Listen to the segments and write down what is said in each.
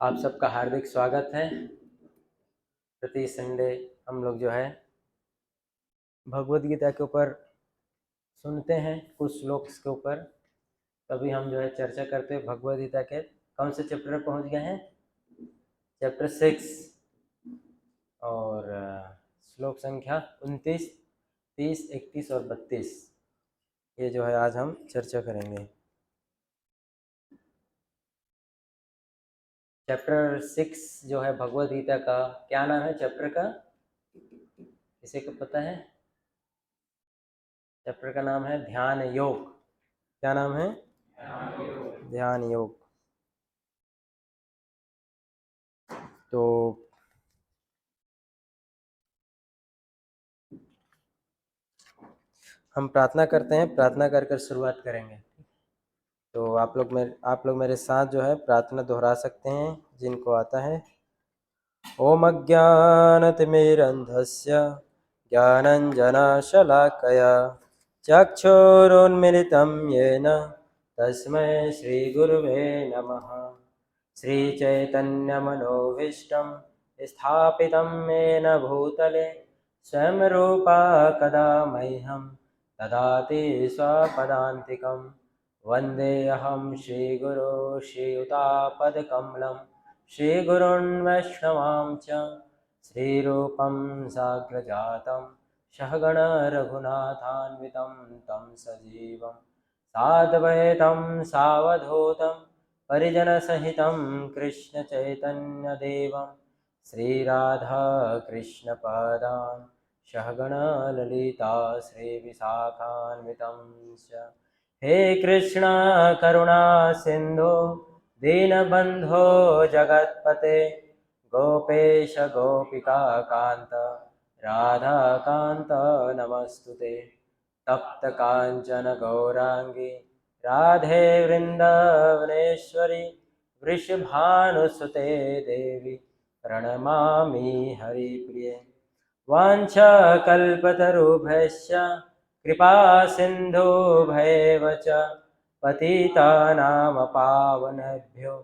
आप सबका हार्दिक स्वागत है। प्रति संडे हम लोग जो है भगवद गीता के ऊपर सुनते हैं, कुछ श्लोक्स के ऊपर। तभी हम जो है चर्चा करते हैं भगवद गीता के कौन से चैप्टर में पहुंच गए हैं। चैप्टर 6 और श्लोक संख्या 29, 30, 31 और 32 ये जो है आज हम चर्चा करेंगे। चैप्टर 6 जो है भगवद गीता का क्या नाम है चैप्टर का, किसी को पता है? चैप्टर का नाम है ध्यान योग। क्या नाम है? ध्यान योग। तो हम प्रार्थना करते हैं, प्रार्थना कर कर शुरुआत करेंगे। तो आप लोग मेरे साथ जो है प्रार्थना दोहरा सकते हैं जिनको आता है। ओम अज्ञानतिमिरन्धस्य ज्ञानञ्जनशलाकया चक्षुरुन्मिलितं येन तस्मै श्रीगुरुवे नमः। श्रीचैतन्यमनोभीष्टं स्थापितं येन भूतले स्वयं रूपा कदा मह्यं ददाति स्वपदान्तिकं। वन्देऽहं श्रीगुरो श्रीयुतापदकमलं श्रीगुरुन् वैष्णवां च श्रीरूपं साग्रजातं सहगण रघुनाथान्वितं तं सजीवं साद्वैतं सावधूतं परिजनसहितं कृष्णचैतन्यदेवं श्रीराधाकृष्णपादान् सहगण ललिता श्रीविशाखान्वितं च। हे कृष्णा करुणा सिंधु दीनबंधो जगत्पते गोपेश गोपिका कांत राधा कांत नमस्तुते। तप्त कांचन गौरांगी राधे वृंदावनेश्वरी वृषभानुसुते देवी प्रणमामि हरिप्रिये। वाञ्छाकल्पतरुभ्यश्च कृपा सिन्धुभ्येव च पतितानां पावनेभ्यो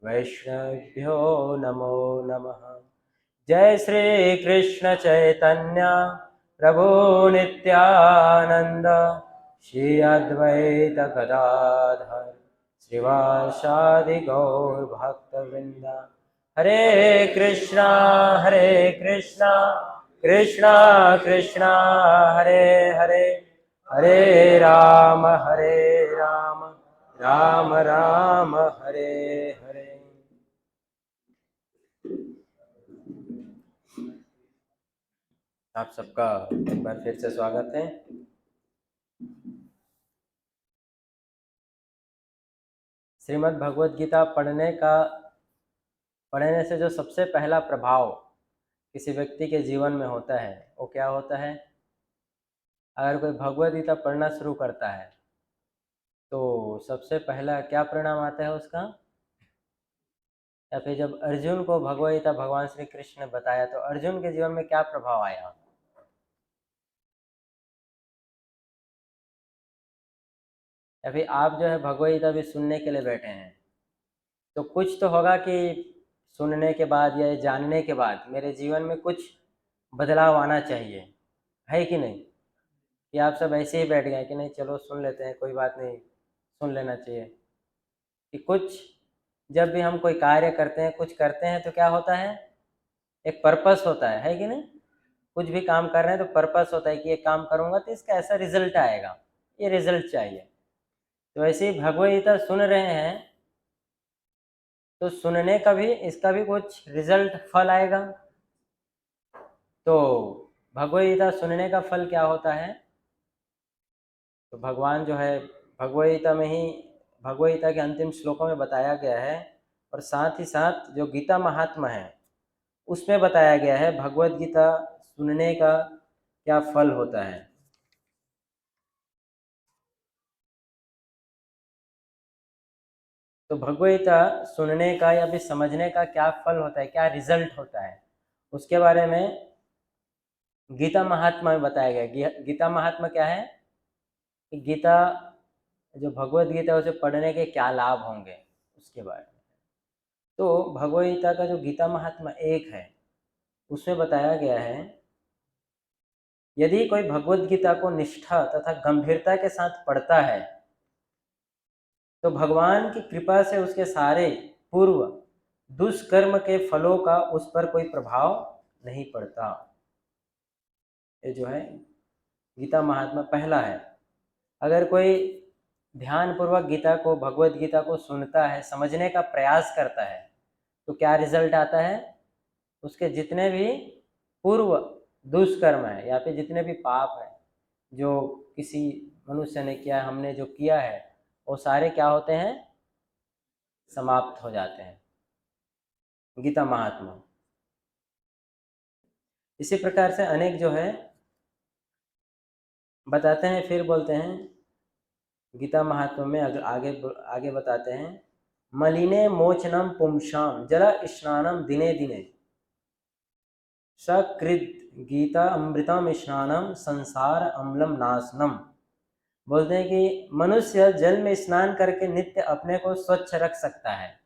वैष्णवेभ्यो नमो नमः। जय श्री कृष्ण चैतन्य प्रभु नित्यानंद श्री अद्वैत गदाधर श्रीवासादि गौर भक्तवृंद। हरे कृष्णा कृष्णा कृष्णा हरे हरे, हरे राम राम राम हरे हरे। आप सबका एक बार फिर से स्वागत है। श्रीमद् भगवद गीता पढ़ने से जो सबसे पहला प्रभाव किसी व्यक्ति के जीवन में होता है वो क्या होता है? अगर कोई भगवद गीता पढ़ना शुरू करता है तो सबसे पहला क्या परिणाम आता है उसका? या फिर जब अर्जुन को भगवद गीता भगवान श्री कृष्ण ने बताया तो अर्जुन के जीवन में क्या प्रभाव आया? या फिर आप जो है भगवद गीता भी सुनने के लिए बैठे हैं तो कुछ तो होगा कि सुनने के बाद या जानने के बाद मेरे जीवन में कुछ बदलाव आना चाहिए, है कि नहीं? कि आप सब ऐसे ही बैठ गए कि नहीं चलो सुन लेते हैं, कोई बात नहीं, सुन लेना चाहिए। कि कुछ जब भी हम कोई कार्य करते हैं, कुछ करते हैं तो क्या होता है? एक पर्पस होता है कि नहीं? कुछ भी काम कर रहे हैं तो पर्पस होता है कि ये काम करूँगा तो इसका ऐसा रिजल्ट आएगा, ये रिजल्ट चाहिए। तो ऐसे ही भगवद गीता सुन रहे हैं तो सुनने का भी इसका भी कुछ रिजल्ट फल आएगा। तो भगवद गीता सुनने का फल क्या होता है? तो भगवान जो है भगवद गीता में ही भगवद गीता के अंतिम श्लोकों में बताया गया है और साथ ही साथ जो गीता महात्मा है उसमें बताया गया है भगवद गीता सुनने का क्या फल होता है। तो भगवद गीता सुनने का या फिर समझने का क्या फल होता है, क्या रिजल्ट होता है, उसके बारे में गीता महात्मा में बताया गया। गीता महात्मा क्या है कि गीता जो भगवद गीता है उसे पढ़ने के क्या लाभ होंगे उसके बारे में। तो भगवद गीता का जो गीता महात्मा 1 है उसमें बताया गया है, यदि कोई भगवद गीता को निष्ठा तथा गंभीरता के साथ पढ़ता है तो भगवान की कृपा से उसके सारे पूर्व दुष्कर्म के फलों का उस पर कोई प्रभाव नहीं पड़ता। ये जो है गीता महात्मा पहला है। अगर कोई ध्यान पूर्वक गीता को, भगवद गीता को सुनता है, समझने का प्रयास करता है, तो क्या रिजल्ट आता है? उसके जितने भी पूर्व दुष्कर्म है या फिर जितने भी पाप है जो किसी मनुष्य ने किया, हमने जो किया है, वो सारे क्या होते हैं? समाप्त हो जाते हैं। गीता महात्मा इसी प्रकार से अनेक जो है बताते हैं। फिर बोलते हैं गीता महात्मा में आगे आगे बताते हैं, मलिने मोचनम पुंसाम जल स्नानम दिने दिने सकृत गीता अमृतम स्नानम संसार अम्लम नाशनम। बोलते हैं कि मनुष्य जल में स्नान करके नित्य अपने को स्वच्छ रख सकता है।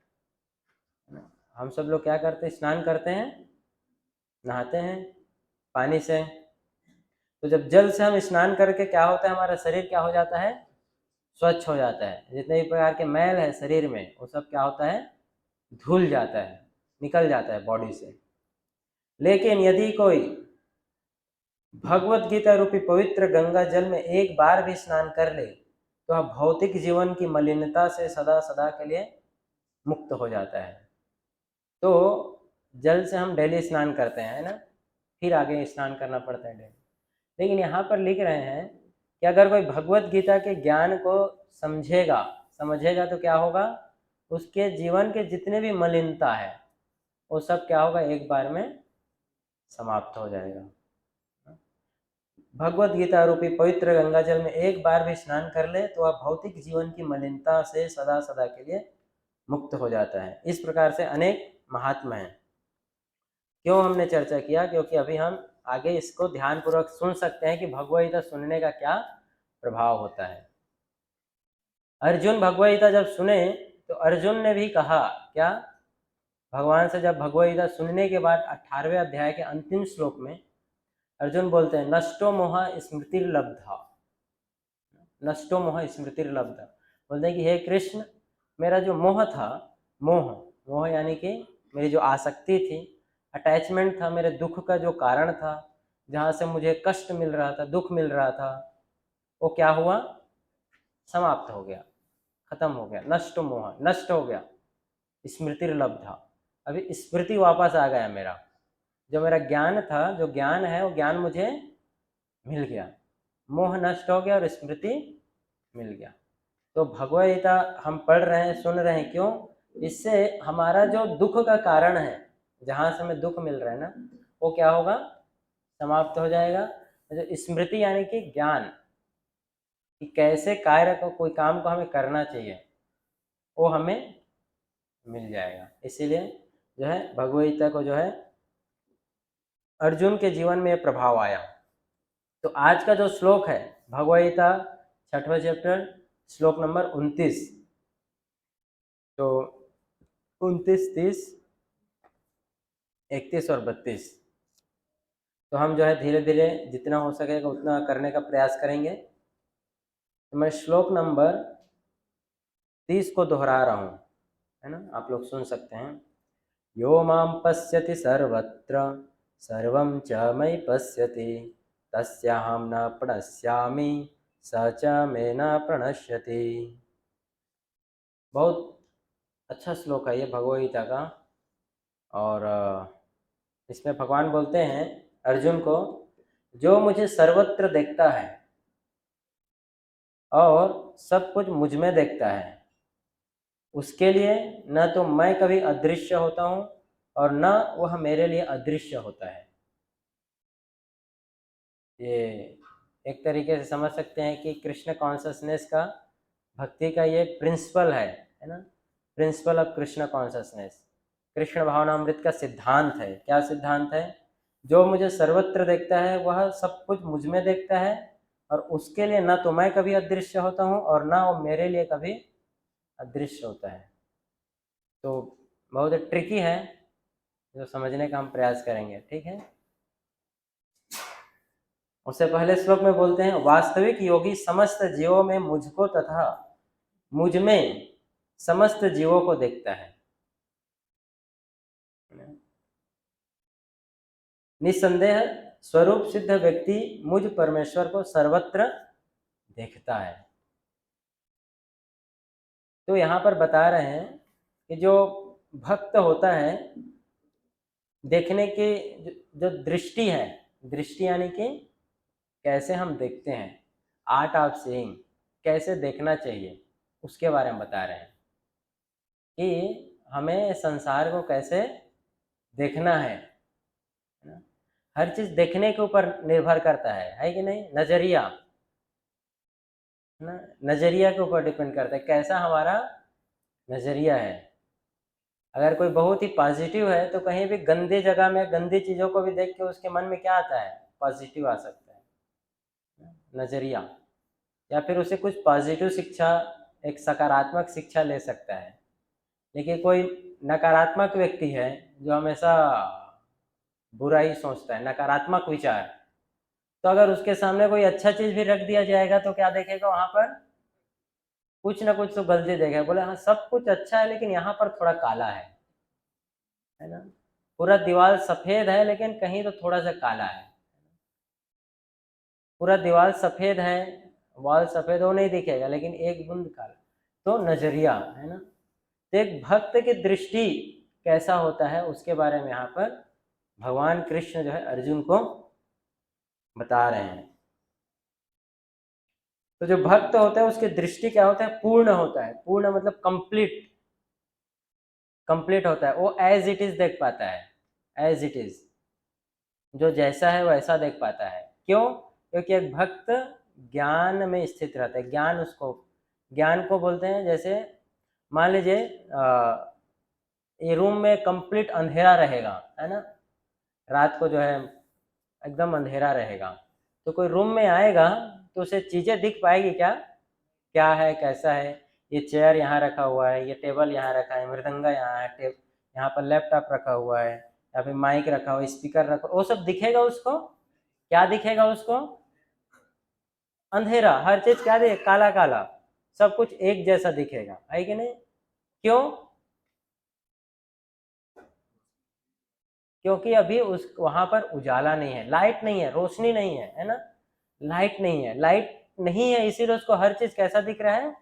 हम सब लोग क्या करते हैं? स्नान करते हैं, नहाते हैं पानी से। तो जब जल से हम स्नान करके क्या होता है? हमारा शरीर क्या हो जाता है? स्वच्छ हो जाता है। जितने भी प्रकार के मैल है शरीर में वो सब क्या होता है? धुल जाता है, निकल जाता है बॉडी से। लेकिन यदि कोई भगवत गीता रूपी पवित्र गंगा जल में एक बार भी स्नान कर ले तो वह भौतिक जीवन की मलिनता से सदा सदा के लिए मुक्त हो जाता है। तो जल से हम डेली स्नान करते हैं, है ना? फिर आगे स्नान करना पड़ता है डेली। लेकिन यहाँ पर लिख रहे हैं कि अगर कोई भगवत गीता के ज्ञान को समझेगा तो क्या होगा? उसके जीवन के जितने भी मलिनता है वो सब क्या होगा? एक बार में समाप्त हो जाएगा। भगवत गीता रूपी पवित्र गंगा जल में एक बार भी स्नान कर ले तो वह भौतिक जीवन की मलिनता से सदा सदा के लिए मुक्त हो जाता है। इस प्रकार से अनेक महात्मा हैं। क्यों हमने चर्चा किया? क्योंकि अभी हम आगे इसको ध्यानपूर्वक सुन सकते हैं कि भगवद गीता सुनने का क्या प्रभाव होता है। अर्जुन भगवद गीता जब सुने तो अर्जुन ने भी कहा क्या? भगवान से जब भगवद गीता सुनने के बाद 18वें अध्याय के अंतिम श्लोक में अर्जुन बोलते हैं, नष्टो मोह स्मृतिर्लब्धा, नष्टो मोह स्मृतिर्लब्धा। बोलते हैं कि हे कृष्ण, मेरा जो मोह था, मोह यानी कि मेरी जो आसक्ति थी, अटैचमेंट था, मेरे दुख का जो कारण था, जहाँ से मुझे कष्ट मिल रहा था, दुख मिल रहा था, वो क्या हुआ? समाप्त हो गया, खत्म हो गया। नष्ट मोह, नष्ट हो गया। स्मृतिर्लब्धा, अभी स्मृति वापस आ गया मेरा। जो मेरा ज्ञान था, जो ज्ञान है, वो ज्ञान मुझे मिल गया। मोह नष्ट हो गया और स्मृति मिल गया। तो भगवद गीता हम पढ़ रहे हैं, सुन रहे हैं, क्यों? इससे हमारा जो दुख का कारण है, जहाँ से हमें दुख मिल रहा है ना, वो क्या होगा? समाप्त हो जाएगा। जो स्मृति यानी कि ज्ञान कि कैसे कार्य को, कोई काम को हमें करना चाहिए, वो हमें मिल जाएगा। इसीलिए जो है भगवद गीता को जो है अर्जुन के जीवन में प्रभाव आया। तो आज का जो श्लोक है भगवद गीता 6वां चैप्टर श्लोक नंबर 29, तो 29, 30, 31 और 32, तो हम जो है धीरे धीरे जितना हो सकेगा उतना करने का प्रयास करेंगे। तो मैं श्लोक नंबर 30 को दोहरा रहा हूँ, है ना? आप लोग सुन सकते हैं। यो मां पश्यति सर्वत्र सर्वं च मयि पश्यति तस्याहं न प्रणश्यामि स च मे न प्रणश्यति। बहुत अच्छा श्लोक है ये भगवद गीता का। और इसमें भगवान बोलते हैं अर्जुन को, जो मुझे सर्वत्र देखता है और सब कुछ मुझ में देखता है, उसके लिए न तो मैं कभी अदृश्य होता हूँ और न वह मेरे लिए अदृश्य होता है। ये एक तरीके से समझ सकते हैं कि कृष्ण कॉन्शसनेस का, भक्ति का ये प्रिंसिपल है ना? Principle of Krishna consciousness, Krishna भावनामृत का सिद्धांत है। क्या सिद्धांत है? जो मुझे सर्वत्र देखता है वह सब कुछ मुझ में देखता है और उसके लिए न तो मैं कभी अदृश्य होता हूँ और ना वो मेरे लिए कभी अदृश्य होता है। तो बहुत ट्रिकी है, जो समझने का हम प्रयास करेंगे, ठीक है। उससे पहले श्लोक में बोलते हैं, वास्तविक योगी समस्त जीवों में मुझको तथा मुझ में समस्त जीवों को देखता है। निस्संदेह स्वरूप सिद्ध व्यक्ति मुझ परमेश्वर को सर्वत्र देखता है। तो यहाँ पर बता रहे हैं कि जो भक्त होता है, देखने की जो दृष्टि है, दृष्टि यानी कि कैसे हम देखते हैं, आर्ट ऑफ सीइंग, कैसे देखना चाहिए, उसके बारे में बता रहे हैं कि हमें संसार को कैसे देखना है ना? हर चीज देखने के ऊपर निर्भर करता है कि नहीं? नजरिया ना, नजरिया के ऊपर डिपेंड करता है, कैसा हमारा नजरिया है। अगर कोई बहुत ही पॉजिटिव है तो कहीं भी गंदी जगह में गंदी चीजों को भी देख के उसके मन में क्या आता है? पॉजिटिव आ सकता है, नजरिया। या फिर उसे कुछ पॉजिटिव शिक्षा, एक सकारात्मक शिक्षा ले सकता है। लेकिन कोई नकारात्मक व्यक्ति है जो हमेशा बुरा ही सोचता है, नकारात्मक विचार, तो अगर उसके सामने कोई अच्छा चीज भी रख दिया जाएगा तो क्या देखेगा? वहां पर कुछ ना कुछ तो गलती देखेगा, बोले हाँ सब कुछ अच्छा है लेकिन यहाँ पर थोड़ा काला है ना? पूरा दीवार सफेद है लेकिन कहीं तो थोड़ा सा काला है। पूरा दीवार सफेद है, वॉल सफेद वो नहीं दिखेगा लेकिन एक बूंद काला, तो नजरिया है ना। तो एक भक्त की दृष्टि कैसा होता है उसके बारे में यहाँ पर भगवान कृष्ण जो है अर्जुन को बता रहे हैं। तो जो भक्त होता है उसकी दृष्टि क्या होता है? पूर्ण होता है। पूर्ण मतलब कंप्लीट, कंप्लीट होता है। वो एज इट इज देख पाता है, एज इट इज, जो जैसा है वैसा देख पाता है। क्यों? क्योंकि एक भक्त ज्ञान में स्थित रहता है। ज्ञान उसको, ज्ञान को बोलते हैं, जैसे मान लीजिए ये रूम में कंप्लीट अंधेरा रहेगा, है ना, रात को जो है एकदम अंधेरा रहेगा, तो कोई रूम में आएगा तो उसे चीज़ें दिख पाएगी क्या? क्या है, कैसा है? ये चेयर यहाँ रखा हुआ है, ये टेबल यहाँ रखा है, मृदंगा यहाँ है, यहाँ पर लैपटॉप रखा हुआ है, या फिर माइक रखा हुआ है, स्पीकर रखा, वो सब दिखेगा उसको? क्या दिखेगा उसको? अंधेरा। हर चीज क्या दिखे? काला काला, सब कुछ एक जैसा दिखेगा, है कि नहीं? क्यों? क्योंकि अभी उस वहां पर उजाला नहीं है, लाइट नहीं है, रोशनी नहीं है ना, लाइट नहीं है, लाइट नहीं है, इसीलिए उसको हर चीज कैसा दिख रहा है?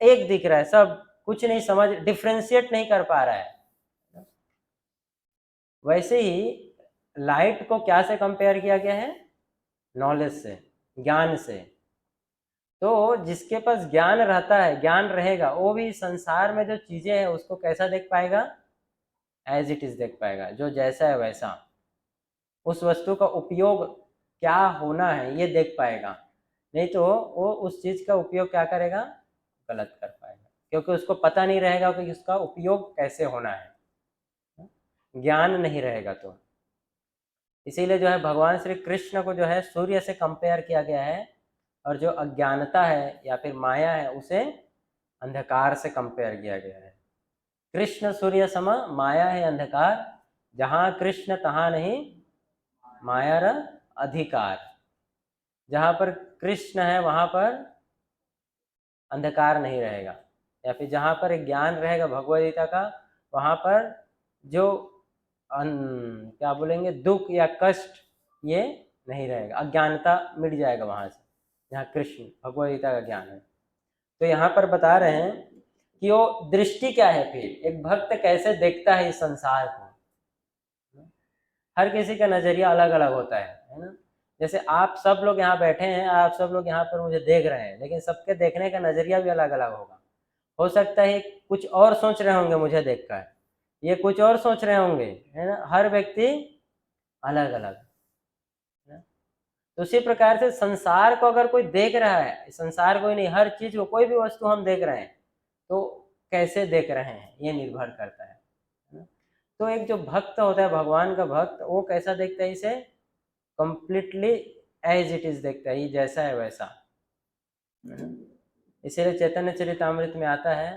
एक दिख रहा है, सब कुछ नहीं समझ, डिफ्रेंशिएट नहीं कर पा रहा है। वैसे ही लाइट को क्या से कंपेयर किया गया है? नॉलेज से, ज्ञान से। तो जिसके पास ज्ञान रहता है, ज्ञान रहेगा, वो भी संसार में जो चीजें हैं उसको कैसा देख पाएगा? एज इट इज देख पाएगा, जो जैसा है वैसा। उस वस्तु का उपयोग क्या होना है ये देख पाएगा। नहीं तो वो उस चीज का उपयोग क्या करेगा? गलत कर पाएगा, क्योंकि उसको पता नहीं रहेगा कि उसका उपयोग कैसे होना है, ज्ञान नहीं रहेगा। तो इसीलिए जो है भगवान श्री कृष्ण को जो है सूर्य से कंपेयर किया गया है, और जो अज्ञानता है या फिर माया है उसे अंधकार से कंपेयर किया गया है। कृष्ण सूर्य सम माया है अंधकार, जहाँ कृष्ण तहाँ नहीं माया र अधिकार। जहाँ पर कृष्ण है वहाँ पर अंधकार नहीं रहेगा, या फिर जहाँ पर ज्ञान रहेगा भगवद गीता का, वहाँ पर जो क्या बोलेंगे, दुख या कष्ट ये नहीं रहेगा, अज्ञानता मिट जाएगा वहाँ से, जहाँ कृष्ण भगवद गीता का ज्ञान है। तो यहाँ पर बता रहे हैं कि वो दृष्टि क्या है, फिर एक भक्त कैसे देखता है इस संसार को। हर किसी का नजरिया अलग अलग होता है ना। जैसे आप सब लोग यहाँ बैठे हैं, आप सब लोग यहाँ पर मुझे देख रहे हैं, लेकिन सबके देखने का नजरिया भी अलग अलग होगा। हो सकता है कुछ और सोच रहे होंगे मुझे देखकर, ये कुछ और सोच रहे होंगे, है ना। हर व्यक्ति अलग अलग है। तो उसी प्रकार से संसार को अगर कोई देख रहा है, संसार को ही नहीं, हर चीज को, कोई भी वस्तु हम देख रहे हैं तो कैसे देख रहे हैं ये निर्भर करता है ना? तो एक जो भक्त होता है, भगवान का भक्त, वो कैसा देखता है? इसे कंप्लीटली एज इट इज देखता है, ये जैसा है वैसा। इसीलिए चैतन्य चरितामृत में आता है,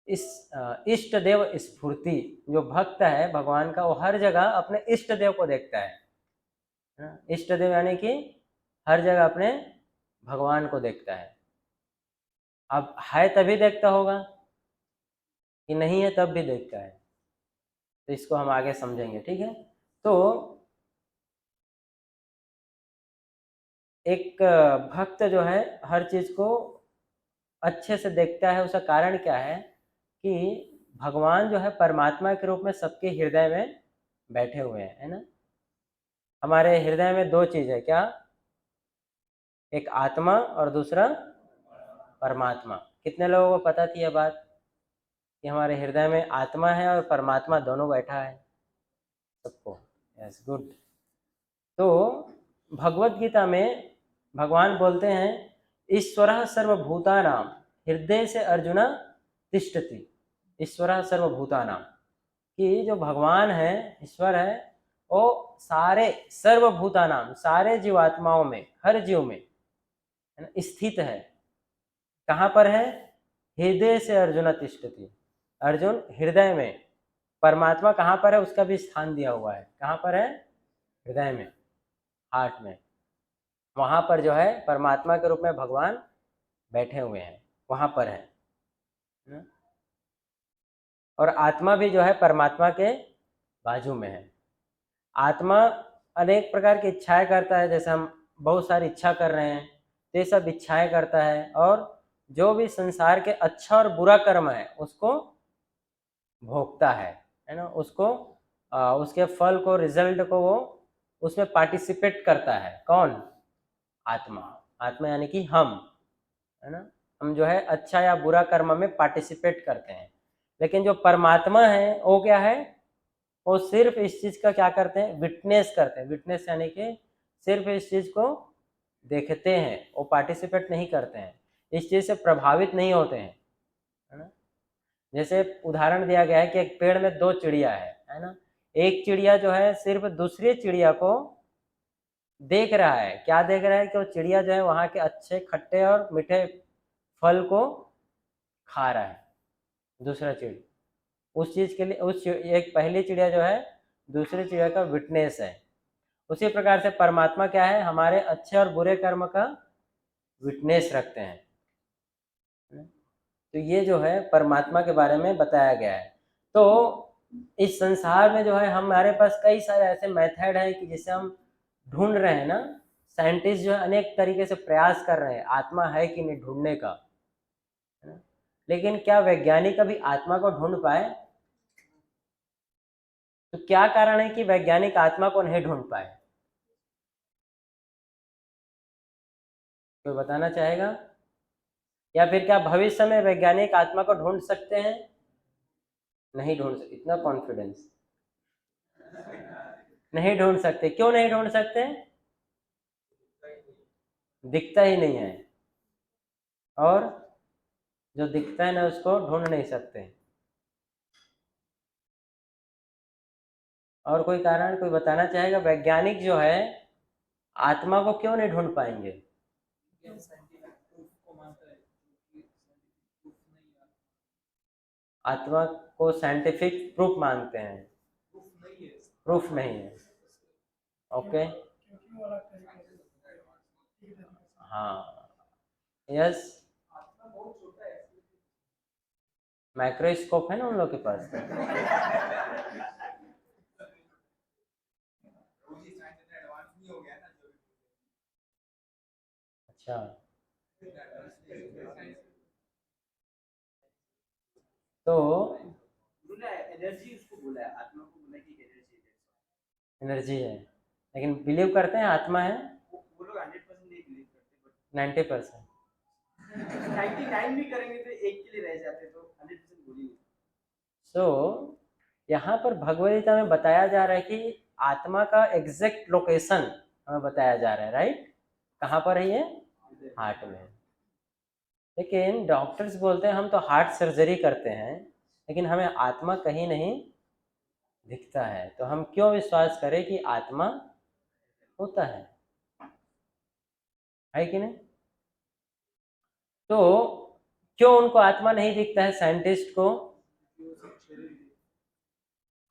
इष्ट देव स्फूर्ति, जो भक्त है भगवान का वो हर जगह अपने इष्ट देव को देखता है ना? इष्ट देव यानी कि हर जगह अपने भगवान को देखता है। अब है तभी देखता होगा, कि नहीं है तब भी देखता है। तो इसको हम आगे समझेंगे, ठीक है। तो एक भक्त जो है हर चीज को अच्छे से देखता है, उसका कारण क्या है कि भगवान जो है परमात्मा के रूप में सबके हृदय में बैठे हुए हैं, है ना। हमारे हृदय में दो चीज है, क्या? एक आत्मा और दूसरा परमात्मा। कितने लोगों को पता थी यह बात कि हमारे हृदय में आत्मा है और परमात्मा दोनों बैठा है? सबको? Yes, good. तो भगवत गीता में भगवान बोलते हैं, ईश्वरः सर्वभूतानां हृदय से अर्जुन तिष्ठति। ईश्वरः सर्वभूतानां, कि जो भगवान है, ईश्वर है, वो सारे सर्वभूतानां सारे जीवात्माओं में, हर जीव में स्थित है। कहाँ पर है? हृदय से अर्जुन तिष्ठति। अर्जुन हृदय में। परमात्मा कहाँ पर है उसका भी स्थान दिया हुआ है। कहाँ पर है? हृदय में, हार्ट में। वहां पर जो है परमात्मा के रूप में भगवान बैठे हुए हैं, वहां पर है। और आत्मा भी जो है परमात्मा के बाजू में है। आत्मा अनेक प्रकार की इच्छाएं करता है, जैसे हम बहुत सारी इच्छा कर रहे हैं, तो ये सब इच्छाएं करता है, और जो भी संसार के अच्छा और बुरा कर्म है उसको भोगता है ना। उसको उसके फल को, रिजल्ट को वो उसमें पार्टिसिपेट करता है। कौन? आत्मा। आत्मा यानी कि हम, है ना। हम जो है अच्छा या बुरा कर्म में पार्टिसिपेट करते हैं। लेकिन जो परमात्मा है वो क्या है? वो सिर्फ इस चीज का क्या करते हैं? विटनेस करते हैं। विटनेस यानी कि सिर्फ इस चीज को देखते हैं, वो पार्टिसिपेट नहीं करते हैं, इस चीज से प्रभावित नहीं होते हैं, है ना। जैसे उदाहरण दिया गया है कि एक पेड़ में दो चिड़िया है ना। एक चिड़िया जो है सिर्फ दूसरी चिड़िया को देख रहा है। क्या देख रहा है? कि वो चिड़िया जो है वहां के अच्छे खट्टे और मीठे फल को खा रहा है। दूसरा चिड़िया उस चीज के लिए, एक पहली चिड़िया जो है दूसरी चिड़िया का विटनेस है। उसी प्रकार से परमात्मा क्या है? हमारे अच्छे और बुरे कर्म का विटनेस रखते हैं। तो ये जो है परमात्मा के बारे में बताया गया है। तो इस संसार में जो है हमारे पास कई सारे ऐसे मेथड है कि जिसे हम ढूंढ रहे हैं ना। साइंटिस्ट जो है अनेक तरीके से प्रयास कर रहे हैं आत्मा है कि नहीं ढूंढने का, है ना? लेकिन क्या वैज्ञानिक अभी आत्मा को ढूंढ पाए? तो क्या कारण है कि वैज्ञानिक आत्मा को नहीं ढूंढ पाए? कोई बताना चाहेगा? या फिर क्या भविष्य में वैज्ञानिक आत्मा को ढूंढ सकते हैं? नहीं ढूंढ सकते। इतना कॉन्फिडेंस? नहीं ढूंढ सकते। क्यों नहीं ढूंढ सकते? दिखता ही नहीं है, और जो दिखता है ना उसको ढूंढ नहीं सकते। और कोई कारण कोई बताना चाहेगा? वैज्ञानिक जो है आत्मा को क्यों नहीं ढूंढ पाएंगे? आत्मा को साइंटिफिक प्रूफ मांगते हैं। प्रूफ नहीं है। ओके। हाँ, यस। माइक्रोस्कोप है ना उन लोग के पास। अच्छा, तो एनर्जी है, लेकिन बिलीव करते हैं आत्मा है। 90%। 99 भी करेंगे तो एक के लिए रह जाते, तो 100% बोलिए। सो यहाँ पर भगवद गीता में बताया जा रहा है कि आत्मा का एग्जैक्ट लोकेशन हमें बताया जा रहा है, राइट। कहाँ पर है ये? हार्ट में। लेकिन डॉक्टर्स बोलते हैं हम तो हार्ट सर्जरी करते हैं, लेकिन हमें आत्मा कहीं नहीं दिखता है। तो हम क्यों विश्वास करें कि आत्मा होता है कि नहीं? तो क्यों उनको आत्मा नहीं दिखता है साइंटिस्ट को?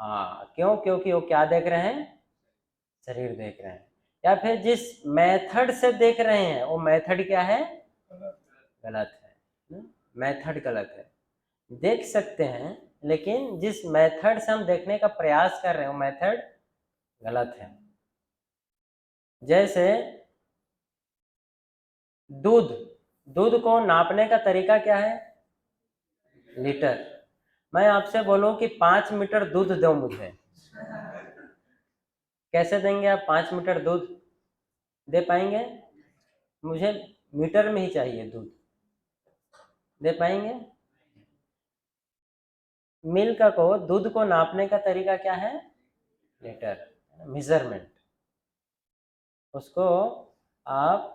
हाँ, क्यों? क्योंकि वो क्या देख रहे हैं? शरीर देख रहे हैं। या फिर जिस मेथड से देख रहे हैं वो मेथड क्या है? गलत है। मेथड गलत है। देख सकते हैं लेकिन जिस मेथड से हम देखने का प्रयास कर रहे हैं वो मेथड गलत है। जैसे दूध, दूध को नापने का तरीका क्या है? लीटर। मैं आपसे बोलूं कि 5 मीटर दूध दो मुझे, कैसे देंगे आप 5 मीटर दूध? दे पाएंगे? मुझे मीटर में ही चाहिए दूध, दे पाएंगे? मिल्क को, दूध को नापने का तरीका क्या है? Litre, measurement. उसको आप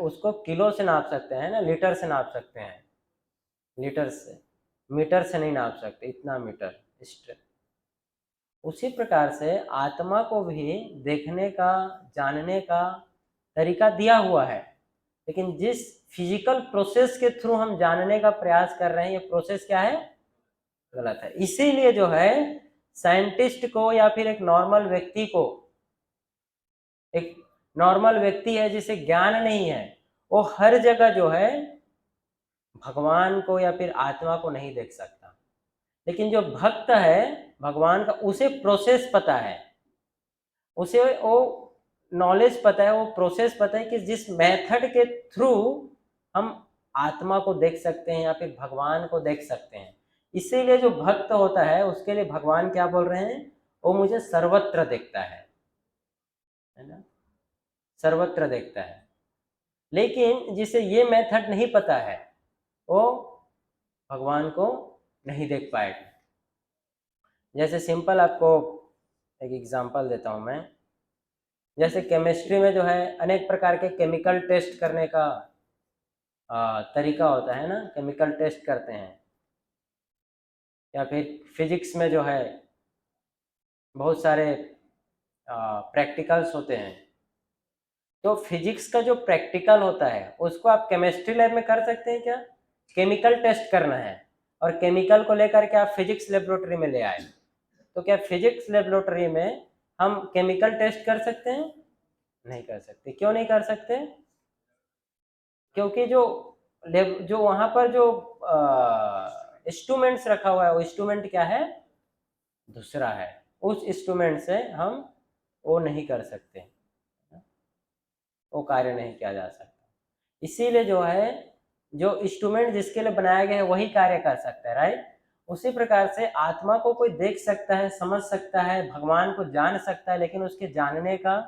उसको किलो से नाप सकते हैं ना, लीटर से नाप सकते हैं, लीटर से, मीटर से नहीं नाप सकते, इतना मीटर स्ट्रेट। उसी प्रकार से आत्मा को भी देखने का, जानने का तरीका दिया हुआ है, लेकिन जिस फिजिकल प्रोसेस के थ्रू हम जानने का प्रयास कर रहे हैं ये प्रोसेस क्या है? गलत है। इसीलिए जो है साइंटिस्ट को या फिर एक नॉर्मल व्यक्ति को, एक नॉर्मल व्यक्ति है जिसे ज्ञान नहीं है, वो हर जगह जो है भगवान को या फिर आत्मा को नहीं देख सकता। लेकिन जो भक्त है भगवान का, उसे प्रोसेस पता है, उसे वो नॉलेज पता है, वो प्रोसेस पता है कि जिस मेथड के थ्रू हम आत्मा को देख सकते हैं या फिर भगवान को देख सकते हैं। इसीलिए जो भक्त होता है उसके लिए भगवान क्या बोल रहे हैं? वो मुझे सर्वत्र देखता है ना, सर्वत्र देखता है। लेकिन जिसे ये मेथड नहीं पता है वो भगवान को नहीं देख पाएगा। जैसे सिंपल आपको एक एग्जांपल देता हूँ मैं। जैसे केमिस्ट्री में जो है अनेक प्रकार के केमिकल टेस्ट करने का तरीका होता है ना, केमिकल टेस्ट करते हैं। या फिर फिजिक्स में जो है बहुत सारे प्रैक्टिकल्स होते हैं। तो फिजिक्स का जो प्रैक्टिकल होता है उसको आप केमिस्ट्री लैब में कर सकते हैं क्या? केमिकल टेस्ट करना है और केमिकल को लेकर के आप फिजिक्स लेबोरेटरी में ले आए, तो क्या फिजिक्स लेबोरेटरी में हम केमिकल टेस्ट कर सकते हैं? नहीं कर सकते। क्यों नहीं कर सकते? क्योंकि जो वहां पर जो इंस्ट्रूमेंट्स रखा हुआ है वो इंस्ट्रूमेंट क्या है? दूसरा है। उस इंस्ट्रूमेंट से हम वो नहीं कर सकते, वो कार्य नहीं किया जा सकता। इसीलिए जो है जो इंस्ट्रूमेंट जिसके लिए बनाया गया है वही कार्य कर सकता है, राइट। उसी प्रकार से आत्मा को कोई देख सकता है, समझ सकता है, भगवान को जान सकता है, लेकिन उसके जानने का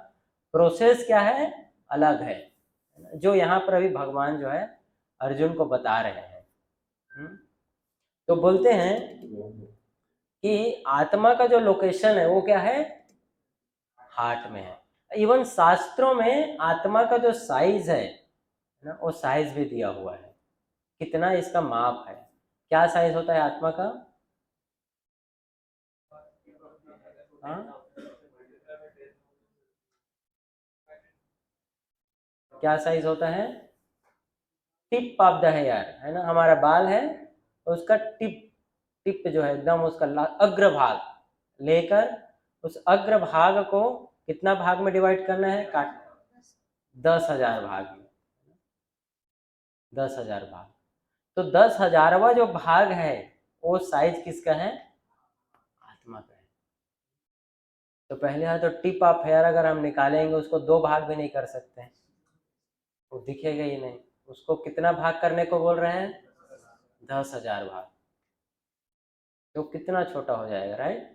प्रोसेस क्या है? अलग है, जो यहाँ पर अभी भगवान जो है अर्जुन को बता रहे हैं। तो बोलते हैं कि आत्मा का जो लोकेशन है वो क्या है? हार्ट में है। इवन शास्त्रों में आत्मा का जो साइज है ना, वो साइज भी दिया हुआ है, कितना इसका माप है। क्या साइज होता है आत्मा का? हाँ, क्या साइज होता है? टिप ऑफ द हेयर, है ना, हमारा बाल है तो उसका टिप, टिप जो है एकदम उसका अग्रभाग लेकर उस अग्रभाग को कितना भाग में डिवाइड करना है? काट 10,000 भाग में, 10,000 भाग। तो 10,000वां जो भाग है वो साइज किसका है? आत्मा का है। तो पहले है तो टिप ऑफ हेयर अगर हम निकालेंगे उसको 2 भाग भी नहीं कर सकते हैं, वो दिखेगा ही नहीं। उसको कितना भाग करने को बोल रहे हैं? 10,000 भाग। तो कितना छोटा हो जाएगा, राइट।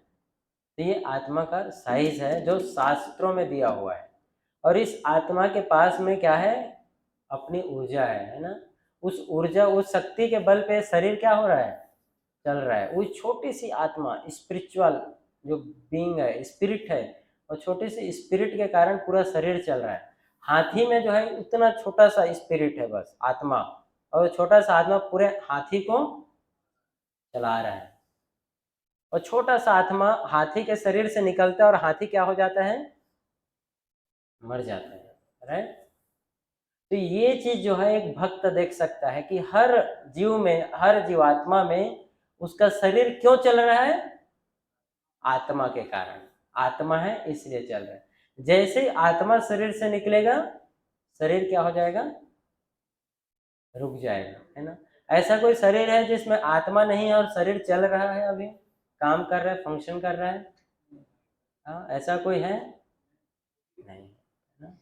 तो ये आत्मा का साइज है जो शास्त्रों में दिया हुआ है। और इस आत्मा के पास में क्या है? अपनी ऊर्जा है ना। उस ऊर्जा, उस शक्ति के बल पे शरीर क्या हो रहा है? चल रहा है। वो छोटी सी आत्मा, स्पिरिचुअल जो बीइंग है, स्पिरिट है, और छोटी सी स्पिरिट के कारण पूरा शरीर चल रहा है। हाथी में जो है उतना छोटा सा स्पिरिट है बस, आत्मा, और छोटा सा आत्मा पूरे हाथी को चला रहा है। और छोटा सा आत्मा हाथी के शरीर से निकलता है और हाथी क्या हो जाता है? मर जाता है, राइट। तो ये चीज जो है एक भक्त देख सकता है कि हर जीव में, हर जीवात्मा में उसका शरीर क्यों चल रहा है? आत्मा के कारण। आत्मा है इसलिए चल रहा है। जैसे आत्मा शरीर से निकलेगा, शरीर क्या हो जाएगा? रुक जाएगा, है ना। ऐसा कोई शरीर है जिसमें आत्मा नहीं है और शरीर चल रहा है, अभी काम कर रहा है, फंक्शन कर रहा है? हाँ, ऐसा कोई है? नहीं, है ना।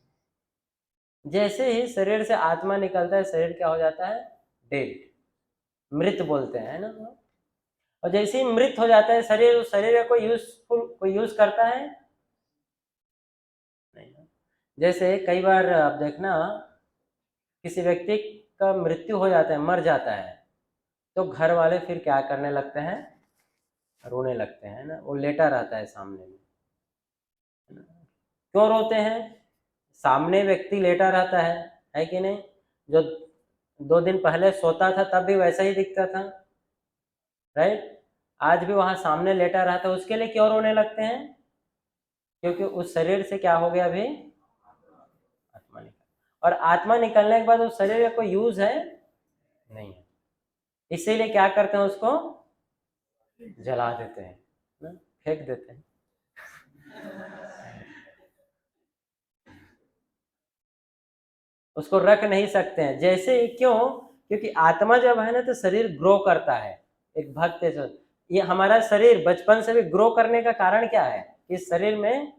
जैसे ही शरीर से आत्मा निकलता है, शरीर क्या हो जाता है? डेड, मृत बोलते हैं, है ना। और जैसे ही मृत हो जाता है शरीर, उस शरीर का कोई यूज करता है? नहीं। जैसे कई बार आप देखना, किसी व्यक्ति का मृत्यु हो जाता है, मर जाता है, तो घर वाले फिर क्या करने लगते हैं? रोने लगते हैं ना। वो लेटा रहता है सामने में, क्यों रोते हैं? सामने व्यक्ति लेटा रहता है कि नहीं? जो 2 दिन पहले सोता था तब भी वैसा ही दिखता था, राइट। आज भी वहां सामने लेटा रहता है, उसके लिए क्यों रोने लगते हैं? क्योंकि उस शरीर से क्या हो गया? अभी आत्मा निकल, और आत्मा निकलने के बाद उस शरीर का कोई यूज है? नहीं है। इसीलिए क्या करते हैं? उसको जला देते हैं ना, फेंक देते हैं। उसको रख नहीं सकते हैं। जैसे क्यों? क्योंकि आत्मा जब है ना तो शरीर ग्रो करता है। एक भक्त है, ये हमारा शरीर बचपन से भी ग्रो करने का कारण क्या है? इस शरीर में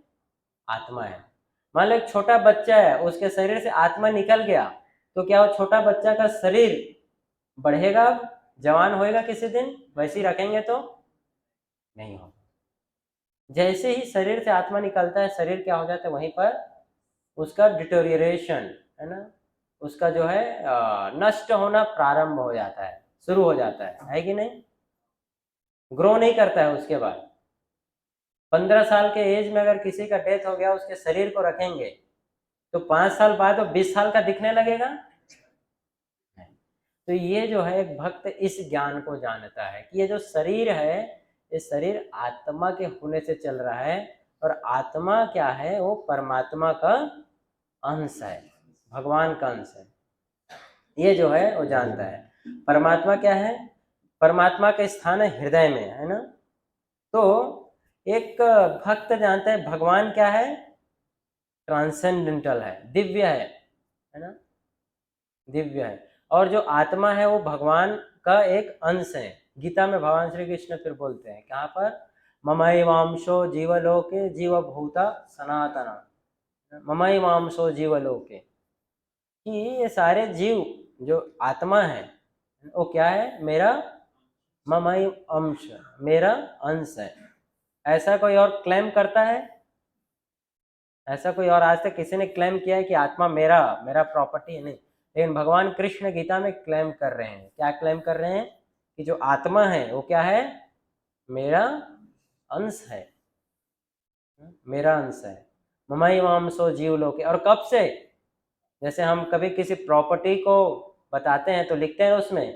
आत्मा है। मान लो एक छोटा बच्चा है, उसके शरीर से आत्मा निकल गया, तो क्या वो छोटा बच्चा का शरीर बढ़ेगा? अब जवान होएगा किसी दिन? वैसे ही रखेंगे तो नहीं होगा। जैसे ही शरीर से आत्मा निकलता है, शरीर क्या हो जाता है? वहीं पर उसका डिटोरिएशन, है ना, उसका जो है नष्ट होना प्रारंभ हो जाता है, शुरू हो जाता है कि नहीं? ग्रो नहीं करता है उसके बाद। 15 साल के एज में अगर किसी का डेथ हो गया, उसके शरीर को रखेंगे तो 5 साल बाद वो 20 साल का दिखने लगेगा। तो ये जो है एक भक्त इस ज्ञान को जानता है कि ये जो शरीर है, ये शरीर आत्मा के होने से चल रहा है, और आत्मा क्या है? वो परमात्मा का अंश है, भगवान का अंश है। ये जो है वो जानता है। परमात्मा क्या है? परमात्मा का स्थान है हृदय में, है ना। तो एक भक्त जानता है भगवान क्या है? ट्रांसेंडेंटल है, दिव्य है ना, दिव्य है। और जो आत्मा है वो भगवान का एक अंश है। गीता में भगवान श्री कृष्ण फिर बोलते हैं कहाँ पर? ममैवांशो जीवलोके जीवभूता सनातना, ममैवांशो जीवलोके, कि ये सारे जीव जो आत्मा है वो क्या है? मेरा ममई अंश, मेरा अंश है। ऐसा कोई और क्लेम करता है? ऐसा कोई और आज तक किसी ने क्लेम किया है कि आत्मा मेरा मेरा प्रॉपर्टी है? नहीं। लेकिन भगवान कृष्ण गीता में क्लेम कर रहे हैं। क्या क्लेम कर रहे हैं? कि जो आत्मा है वो क्या है? मेरा अंश है, मेरा अंश है। ममई वामसो जीवलोके। और कब से? जैसे हम कभी किसी प्रॉपर्टी को बताते हैं तो लिखते हैं उसमें,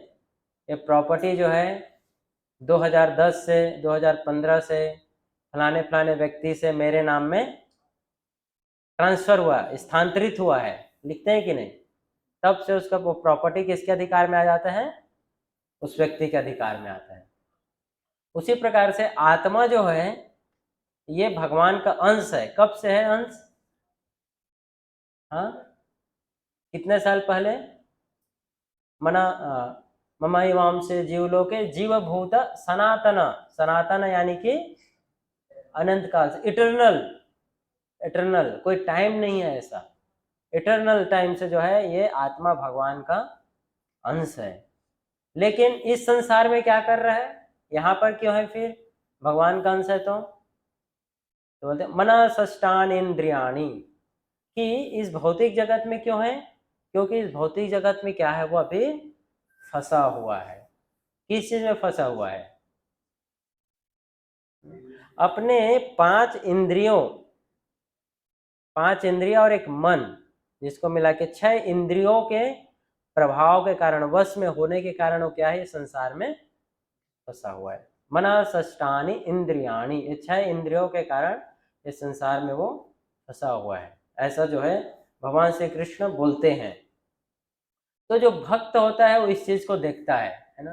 ये प्रॉपर्टी जो है 2010 से 2015 से फलाने फलाने व्यक्ति से मेरे नाम में ट्रांसफर हुआ, स्थानांतरित हुआ है, लिखते हैं कि नहीं? तब से उसका वो प्रॉपर्टी किसके अधिकार में आ जाता है? उस व्यक्ति के अधिकार में आता है। उसी प्रकार से आत्मा जो है ये भगवान का अंश है। कब से है अंश? हाँ, कितने साल पहले? मना ममैवाम से जीवलोके जीवभूत सनातन, सनातन यानी कि अनंत काल से, इटर्नल, इटर्नल, कोई टाइम नहीं है ऐसा। इटर्नल टाइम से जो है ये आत्मा भगवान का अंश है। लेकिन इस संसार में क्या कर रहा है? यहाँ पर क्यों है फिर? भगवान का अंश है तो बोलते मना षष्ठान इंद्रियाणी, कि इस भौतिक जगत में क्यों है? क्योंकि इस भौतिक जगत में क्या है? वो अभी फंसा हुआ है। किस चीज में फंसा हुआ है? अपने 5 इंद्रियों, 5 इंद्रिया और एक मन, जिसको मिला के 6 इंद्रियों के प्रभाव के कारण, वश में होने के कारण वो क्या है? संसार में फंसा हुआ है। मना षष्ठानि इंद्रियाणी, ये 6 इंद्रियों के कारण इस संसार में वो फंसा हुआ है। ऐसा जो है भगवान श्री कृष्ण बोलते हैं। तो जो भक्त होता है वो इस चीज को देखता है ना,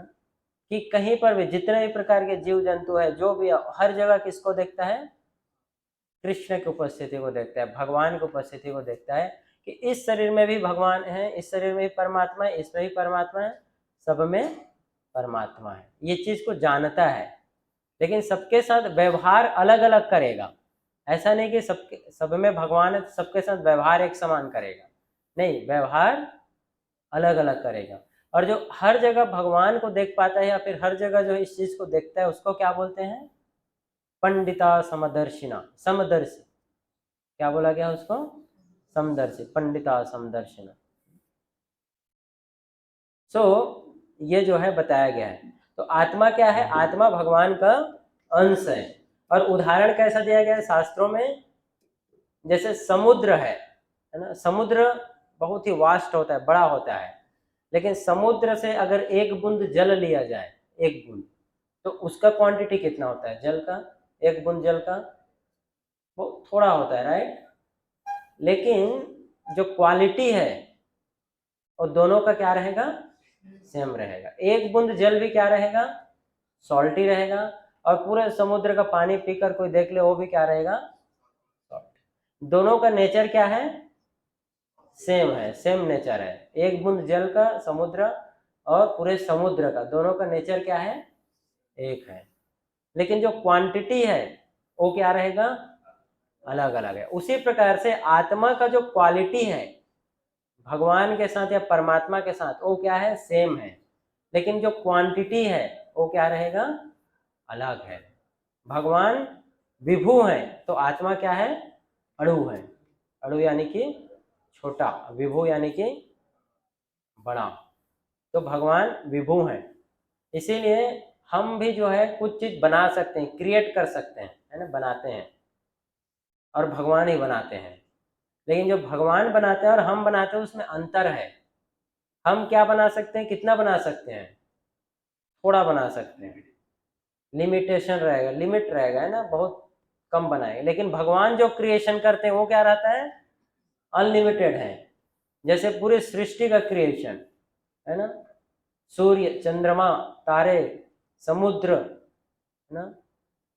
कि कहीं पर भी जितने भी प्रकार के जीव जंतु है, जो भी हर जगह किसको देखता है? कृष्ण की उपस्थिति को देखता है, भगवान की उपस्थिति को देखता है, कि इस शरीर में भी भगवान है, इस शरीर में भी परमात्मा है, इसमें भी परमात्मा है, सब में परमात्मा है। ये चीज को जानता है, लेकिन सबके साथ व्यवहार अलग अलग करेगा। ऐसा नहीं कि सब में भगवान है, सबके साथ व्यवहार एक समान करेगा, नहीं, व्यवहार अलग अलग करेगा। और जो हर जगह भगवान को देख पाता है, या फिर हर जगह जो इस चीज को देखता है, उसको क्या बोलते हैं? पंडिता समदर्शिना, समदर्शी। क्या बोला गया उसको? समदर्शी, पंडिता समदर्शिना। सो ये जो है बताया गया है। तो आत्मा क्या है? आत्मा भगवान का अंश है। और उदाहरण कैसा दिया गया है शास्त्रों में? जैसे समुद्र है ना, समुद्र बहुत ही वास्ट होता है, बड़ा होता है, लेकिन समुद्र से अगर एक बूंद जल लिया जाए, एक बूंद, तो उसका क्वांटिटी कितना होता है जल का? एक बूंद जल का वो थोड़ा होता है, राइट? लेकिन जो क्वालिटी है वो दोनों का क्या रहेगा? सेम रहेगा। एक बूंद जल भी क्या रहेगा? सॉल्टी रहेगा। और पूरे समुद्र का पानी पीकर कोई देख ले, वो भी क्या रहेगा? सॉल्ट। दोनों का नेचर क्या है? सेम है, सेम नेचर है। एक बूंद जल का समुद्र और पूरे समुद्र का, दोनों का नेचर क्या है? एक है। लेकिन जो क्वांटिटी है वो क्या रहेगा? अलग अलग है। उसी प्रकार से आत्मा का जो क्वालिटी है भगवान के साथ या परमात्मा के साथ, वो क्या है? सेम है। लेकिन जो क्वांटिटी है वो क्या रहेगा? अलग है। भगवान विभु है, तो आत्मा क्या है? अणु है। अणु यानी कि छोटा, विभु यानी कि बड़ा। तो भगवान विभु है, इसीलिए हम भी जो है कुछ चीज बना सकते हैं, क्रिएट कर सकते हैं, है ना, बनाते हैं, और भगवान ही बनाते हैं। लेकिन जो भगवान बनाते हैं और हम बनाते हैं उसमें अंतर है। हम क्या बना सकते हैं? कितना बना सकते हैं? थोड़ा बना सकते हैं, लिमिटेशन रहेगा, लिमिट रहेगा, है ना, बहुत कम बनाएंगे। लेकिन भगवान जो क्रिएशन करते हैं वो क्या रहता है? अनलिमिटेड है। जैसे पूरी सृष्टि का क्रिएशन, है ना, सूर्य, चंद्रमा, तारे, समुद्र, है ना,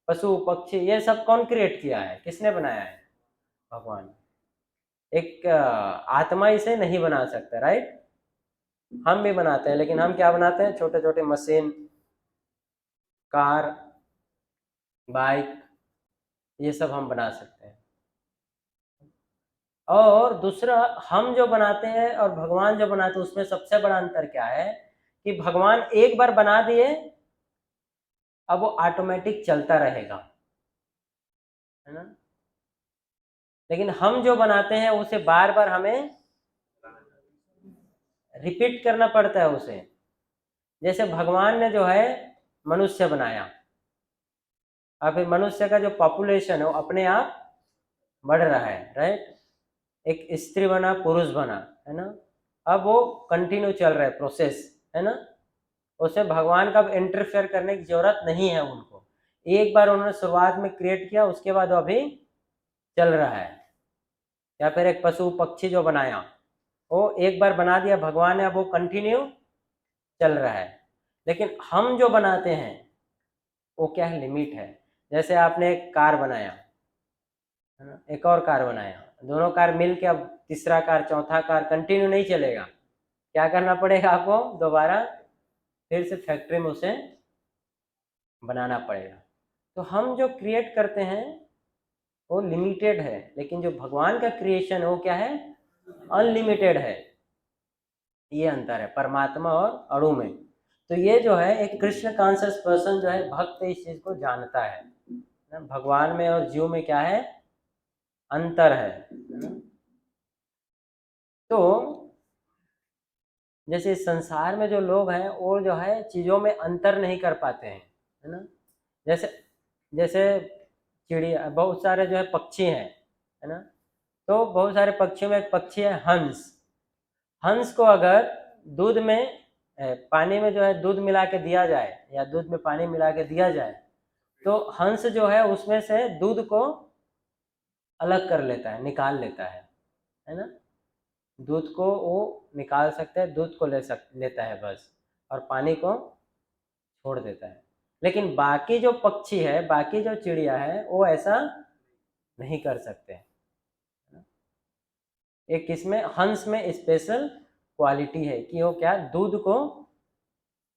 पशु पक्षी, ये सब कौन क्रिएट किया है? किसने बनाया है? भगवान। एक आत्मा इसे नहीं बना सकता, राइट? हम भी बनाते हैं, लेकिन हम क्या बनाते हैं? छोटे छोटे मशीन, कार, बाइक, ये सब हम बना सकते हैं। और दूसरा, हम जो बनाते हैं और भगवान जो बनाते हैं उसमें सबसे बड़ा अंतर क्या है? कि भगवान एक बार बना दिए, अब वो ऑटोमेटिक चलता रहेगा, है ना। लेकिन हम जो बनाते हैं उसे बार बार हमें रिपीट करना पड़ता है उसे। जैसे भगवान ने जो है मनुष्य बनाया, अब मनुष्य का जो पॉपुलेशन है वो अपने आप बढ़ रहा है, राइट? एक स्त्री बना, पुरुष बना, है ना। अब वो कंटिन्यू चल रहा है प्रोसेस, है ना। उसमें भगवान का इंटरफेयर करने की जरूरत नहीं है उनको। एक बार उन्होंने शुरुआत में क्रिएट किया, उसके बाद वो अभी चल रहा है। या फिर एक पशु पक्षी जो बनाया, वो एक बार बना दिया भगवान ने, अब वो कंटिन्यू चल रहा है। लेकिन हम जो बनाते हैं वो क्या है? लिमिट है। जैसे आपने एक कार बनाया, है ना, एक और कार बनाया, दोनों कार मिल के अब तीसरा कार, चौथा कार कंटिन्यू नहीं चलेगा। क्या करना पड़ेगा आपको? दोबारा फिर से फैक्ट्री में उसे बनाना पड़ेगा। तो हम जो क्रिएट करते हैं वो लिमिटेड है, लेकिन जो भगवान का क्रिएशन है वो क्या है? अनलिमिटेड है। ये अंतर है परमात्मा और अणु में। तो ये जो है एक कृष्ण कॉन्शियस पर्सन जो है, भक्त इस चीज को जानता है ना, भगवान में और जीव में क्या है? अंतर है ना? तो जैसे संसार में जो लोग हैं वो जो है चीजों में अंतर नहीं कर पाते हैं, है ना। जैसे जैसे चिड़िया, बहुत सारे जो है पक्षी हैं, है ना। तो बहुत सारे पक्षियों में एक पक्षी है हंस। हंस को अगर दूध में पानी में जो है दूध मिला के दिया जाए, या दूध में पानी मिला के दिया जाए, तो हंस जो है उसमें से दूध को अलग कर लेता है, निकाल लेता है ना। दूध को वो निकाल सकता है, दूध को लेता है बस, और पानी को छोड़ देता है। लेकिन बाकी जो पक्षी है, बाकी जो चिड़िया है, वो ऐसा नहीं कर सकते। एक इसमें हंस में स्पेशल क्वालिटी है कि वो क्या, दूध को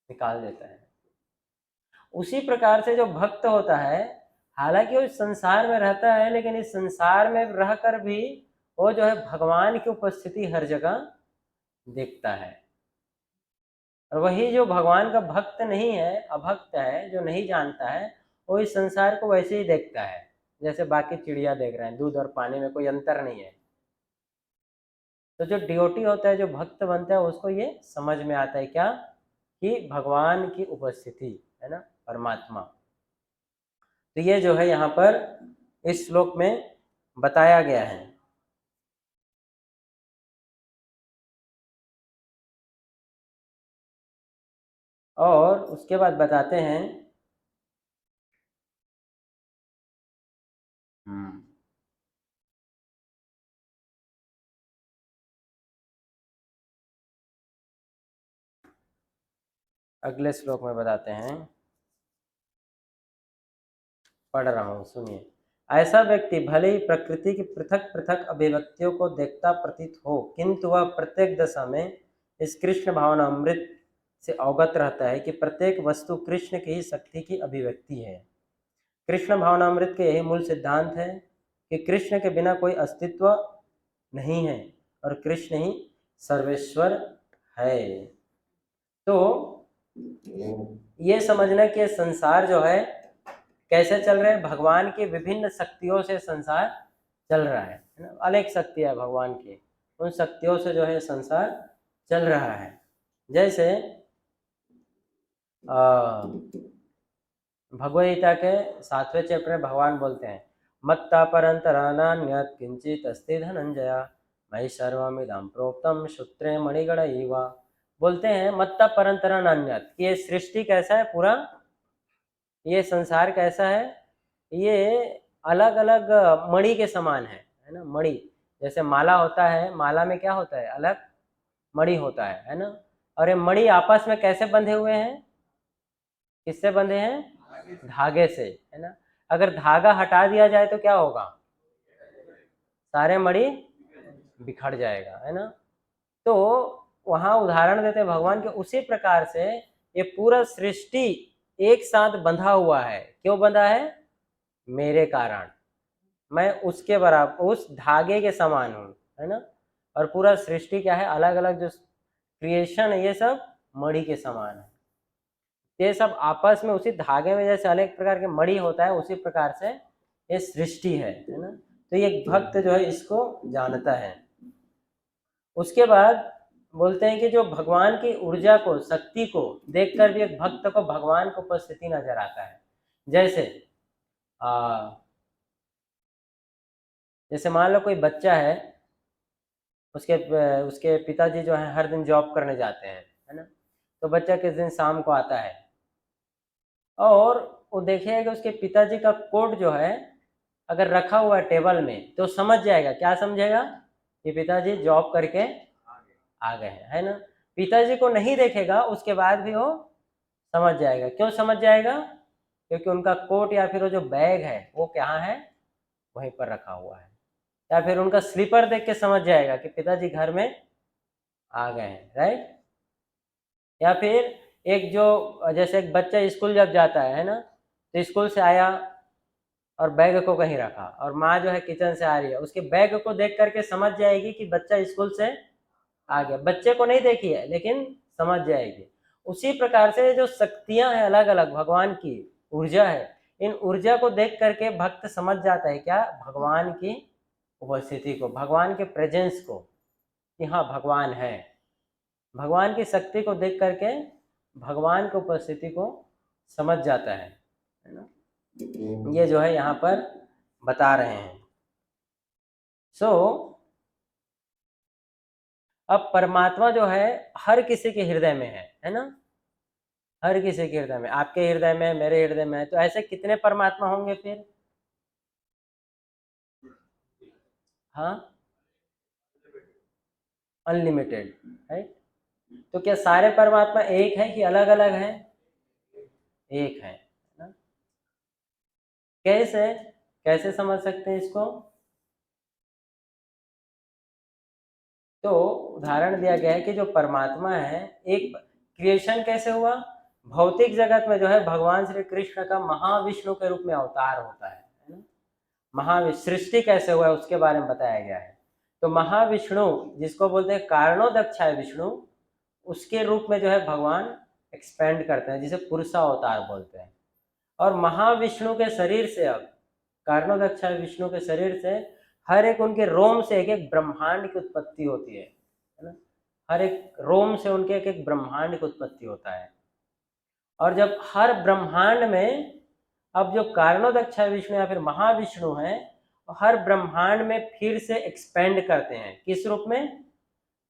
निकाल देता है। उसी प्रकार से जो भक्त होता है, हालांकि वो इस संसार में रहता है, लेकिन इस संसार में रहकर भी वो जो है भगवान की उपस्थिति हर जगह देखता है। और वही जो भगवान का भक्त नहीं है, अभक्त है, जो नहीं जानता है, वो इस संसार को वैसे ही देखता है जैसे बाकी चिड़िया देख रहे हैं, दूध और पानी में कोई अंतर नहीं है। तो जो डिवोटी होता है, जो भक्त बनता है, उसको ये समझ में आता है क्या, कि भगवान की उपस्थिति है ना, परमात्मा। तो ये जो है यहाँ पर इस श्लोक में बताया गया है। और उसके बाद बताते हैं अगले श्लोक में बताते हैं, पढ़ रहा हूँ, सुनिए। ऐसा व्यक्ति भले ही प्रकृति की पृथक पृथक अभिव्यक्तियों को देखता प्रतीत हो, किंतु वह प्रत्येक दशा में इस कृष्ण भावना अमृत से अवगत रहता है कि प्रत्येक वस्तु कृष्ण की ही शक्ति की अभिव्यक्ति है। कृष्ण भावना अमृत के यही मूल सिद्धांत है कि कृष्ण के बिना कोई अस्तित्व नहीं है और कृष्ण ही सर्वेश्वर है। तो ये समझना कि संसार जो है कैसे चल रहा है, भगवान की विभिन्न शक्तियों से संसार चल रहा है ना, अनेक शक्तियां है भगवान की, उन शक्तियों से जो है संसार चल रहा है। जैसे भगवद गीता के 7वें चैप्टर में भगवान बोलते हैं, मत्ता परंतरा नान्यत् किंचित अस्ति धनंजय मयि सर्वमिदं प्रोक्तम सूत्रे मणिगण इव। बोलते हैं मत्ता परंतरा नान्यत्, ये सृष्टि कैसा है पूरा, ये संसार कैसा है, ये अलग अलग मणि के समान है ना। मणि जैसे माला होता है, माला में क्या होता है, अलग मणि होता है ना। और ये मणि आपस में कैसे बंधे हुए हैं, किससे बंधे हैं, धागे से, है ना। अगर धागा हटा दिया जाए तो क्या होगा, सारे मणि बिखर जाएगा, है ना। तो वहां उदाहरण देते हैं भगवान के, उसी प्रकार से ये पूरा सृष्टि एक साथ बंधा हुआ है। क्यों बंधा है, मेरे कारण, मैं उसके बराबर, उस धागे के समान हूँ, है ना। और पूरा सृष्टि क्या है, अलग अलग जो क्रिएशन है, ये सब मणि के समान है। ये सब आपस में उसी धागे में जैसे अनेक प्रकार के मणि होता है, उसी प्रकार से ये सृष्टि है ना। तो ये भक्त जो है इसको जानता है। उसके बाद बोलते हैं कि जो भगवान की ऊर्जा को, शक्ति को देखकर भी एक भक्त को भगवान की उपस्थिति नजर आता है। जैसे जैसे मान लो कोई बच्चा है, उसके उसके पिताजी जो है हर दिन जॉब करने जाते हैं, है ना। तो बच्चा किस दिन शाम को आता है और वो देखेगा कि उसके पिताजी का कोट जो है अगर रखा हुआ है टेबल में, तो समझ जाएगा, क्या समझेगा, कि पिताजी जॉब करके आ गए हैं, है ना। पिताजी को नहीं देखेगा उसके बाद भी वो समझ जाएगा। क्यों समझ जाएगा, क्योंकि उनका कोट या फिर वो जो बैग है वो कहाँ है, वहीं पर रखा हुआ है। या फिर उनका स्लीपर देख के समझ जाएगा कि पिताजी घर में आ गए हैं, राइट। या फिर एक जो, जैसे एक बच्चा स्कूल जब जाता है ना, तो स्कूल से आया और बैग को कहीं रखा, और माँ जो है किचन से आ रही है, उसके बैग को देख करके समझ जाएगी कि बच्चा स्कूल से आ गया। बच्चे को नहीं देखी है लेकिन समझ जाएगी। उसी प्रकार से जो शक्तियां हैं अलग अलग भगवान की, ऊर्जा है, इन ऊर्जा को देख करके भक्त समझ जाता है क्या, भगवान की उपस्थिति को, भगवान के प्रेजेंस को, कि हाँ भगवान है। भगवान की शक्ति को देख करके भगवान की उपस्थिति को समझ जाता है ना। ये जो है यहाँ पर बता रहे हैं। सो अब परमात्मा जो है हर किसी के हृदय में है ना। हर किसी के हृदय में, आपके हृदय में, मेरे हृदय में, तो ऐसे कितने परमात्मा होंगे फिर, हाँ। Unlimited, right. तो क्या सारे परमात्मा एक है कि अलग अलग है? एक है ना। कैसे कैसे समझ सकते हैं इसको? तो उदाहरण दिया गया है कि जो परमात्मा है, एक क्रिएशन कैसे हुआ? भौतिक जगत में जो है भगवान श्री कृष्ण का महाविष्णु के रूप में अवतार होता है ना। महाविष्णु सृष्टि कैसे हुआ है उसके बारे में बताया गया है। तो महाविष्णु जिसको बोलते हैं कारणोदक्षाय विष्णु, उसके रूप में जो है भगवान एक्सपेंड करते हैं, जिसे पुरुषा अवतार बोलते हैं। और महाविष्णु के शरीर से, अब कारणोदक्षाय विष्णु के शरीर से हर एक उनके रोम से एक एक ब्रह्मांड की उत्पत्ति होती है ना। हर एक रोम से उनके एक एक ब्रह्मांड की उत्पत्ति होता है। और जब हर ब्रह्मांड में, अब जो कारणोदक्षाय विष्णु या फिर महाविष्णु है, हर ब्रह्मांड में फिर से एक्सपेंड करते हैं। किस रूप में?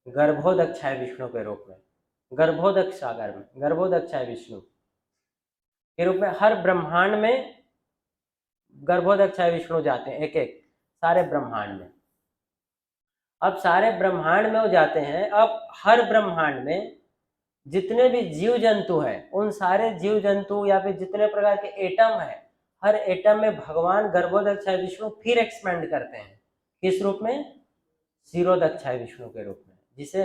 गर्भोदक्षाय विष्णु के रूप में, गर्भोदक्षाय विष्णु के रूप में हर ब्रह्मांड में गर्भोदक्षाय विष्णु जाते हैं, एक एक सारे ब्रह्मांड में। अब सारे ब्रह्मांड में वो जाते हैं। अब हर ब्रह्मांड में जितने भी जीव जंतु हैं, उन सारे जीव जंतु या फिर जितने प्रकार के एटम है, हर एटम में भगवान गर्भोदक्षाय विष्णु फिर एक्सपेंड करते हैं। किस रूप में? शिरोदक्षाय विष्णु के रूप में, जिसे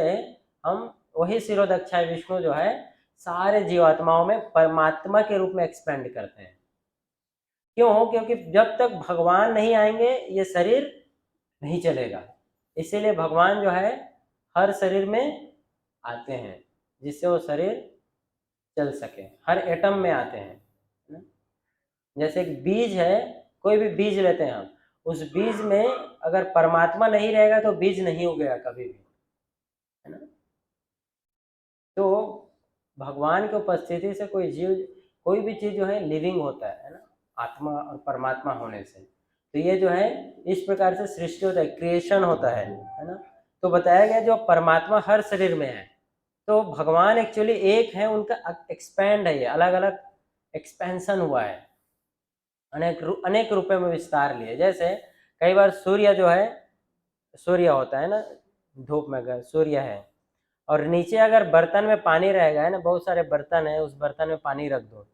हम, वही शिरोदक्षाय विष्णु जो है सारे जीवात्माओं में परमात्मा के रूप में एक्सपेंड करते हैं। क्यों? क्योंकि जब तक भगवान नहीं आएंगे ये शरीर नहीं चलेगा। इसीलिए भगवान जो है हर शरीर में आते हैं, जिससे वो शरीर चल सके। हर एटम में आते हैं। जैसे एक बीज है, कोई भी बीज लेते हैं हम, उस बीज में अगर परमात्मा नहीं रहेगा तो बीज नहीं उगेगा कभी भी, है ना। तो भगवान की उपस्थिति से कोई भी चीज जो है लिविंग होता है ना, आत्मा और परमात्मा होने से। तो ये जो है इस प्रकार से सृष्टि होता है, क्रिएशन होता है ना। तो बताया गया जो परमात्मा हर शरीर में है, तो भगवान एक्चुअली एक है, उनका एक्सपेंड है, ये अलग अलग एक्सपेंशन हुआ है, अनेक रूपों में विस्तार लिए। जैसे कई बार सूर्य जो है, सूर्य होता है ना, धूप में अगर सूर्य है और नीचे अगर बर्तन में पानी रहेगा, है ना, बहुत सारे बर्तन है, उस बर्तन में पानी रख दो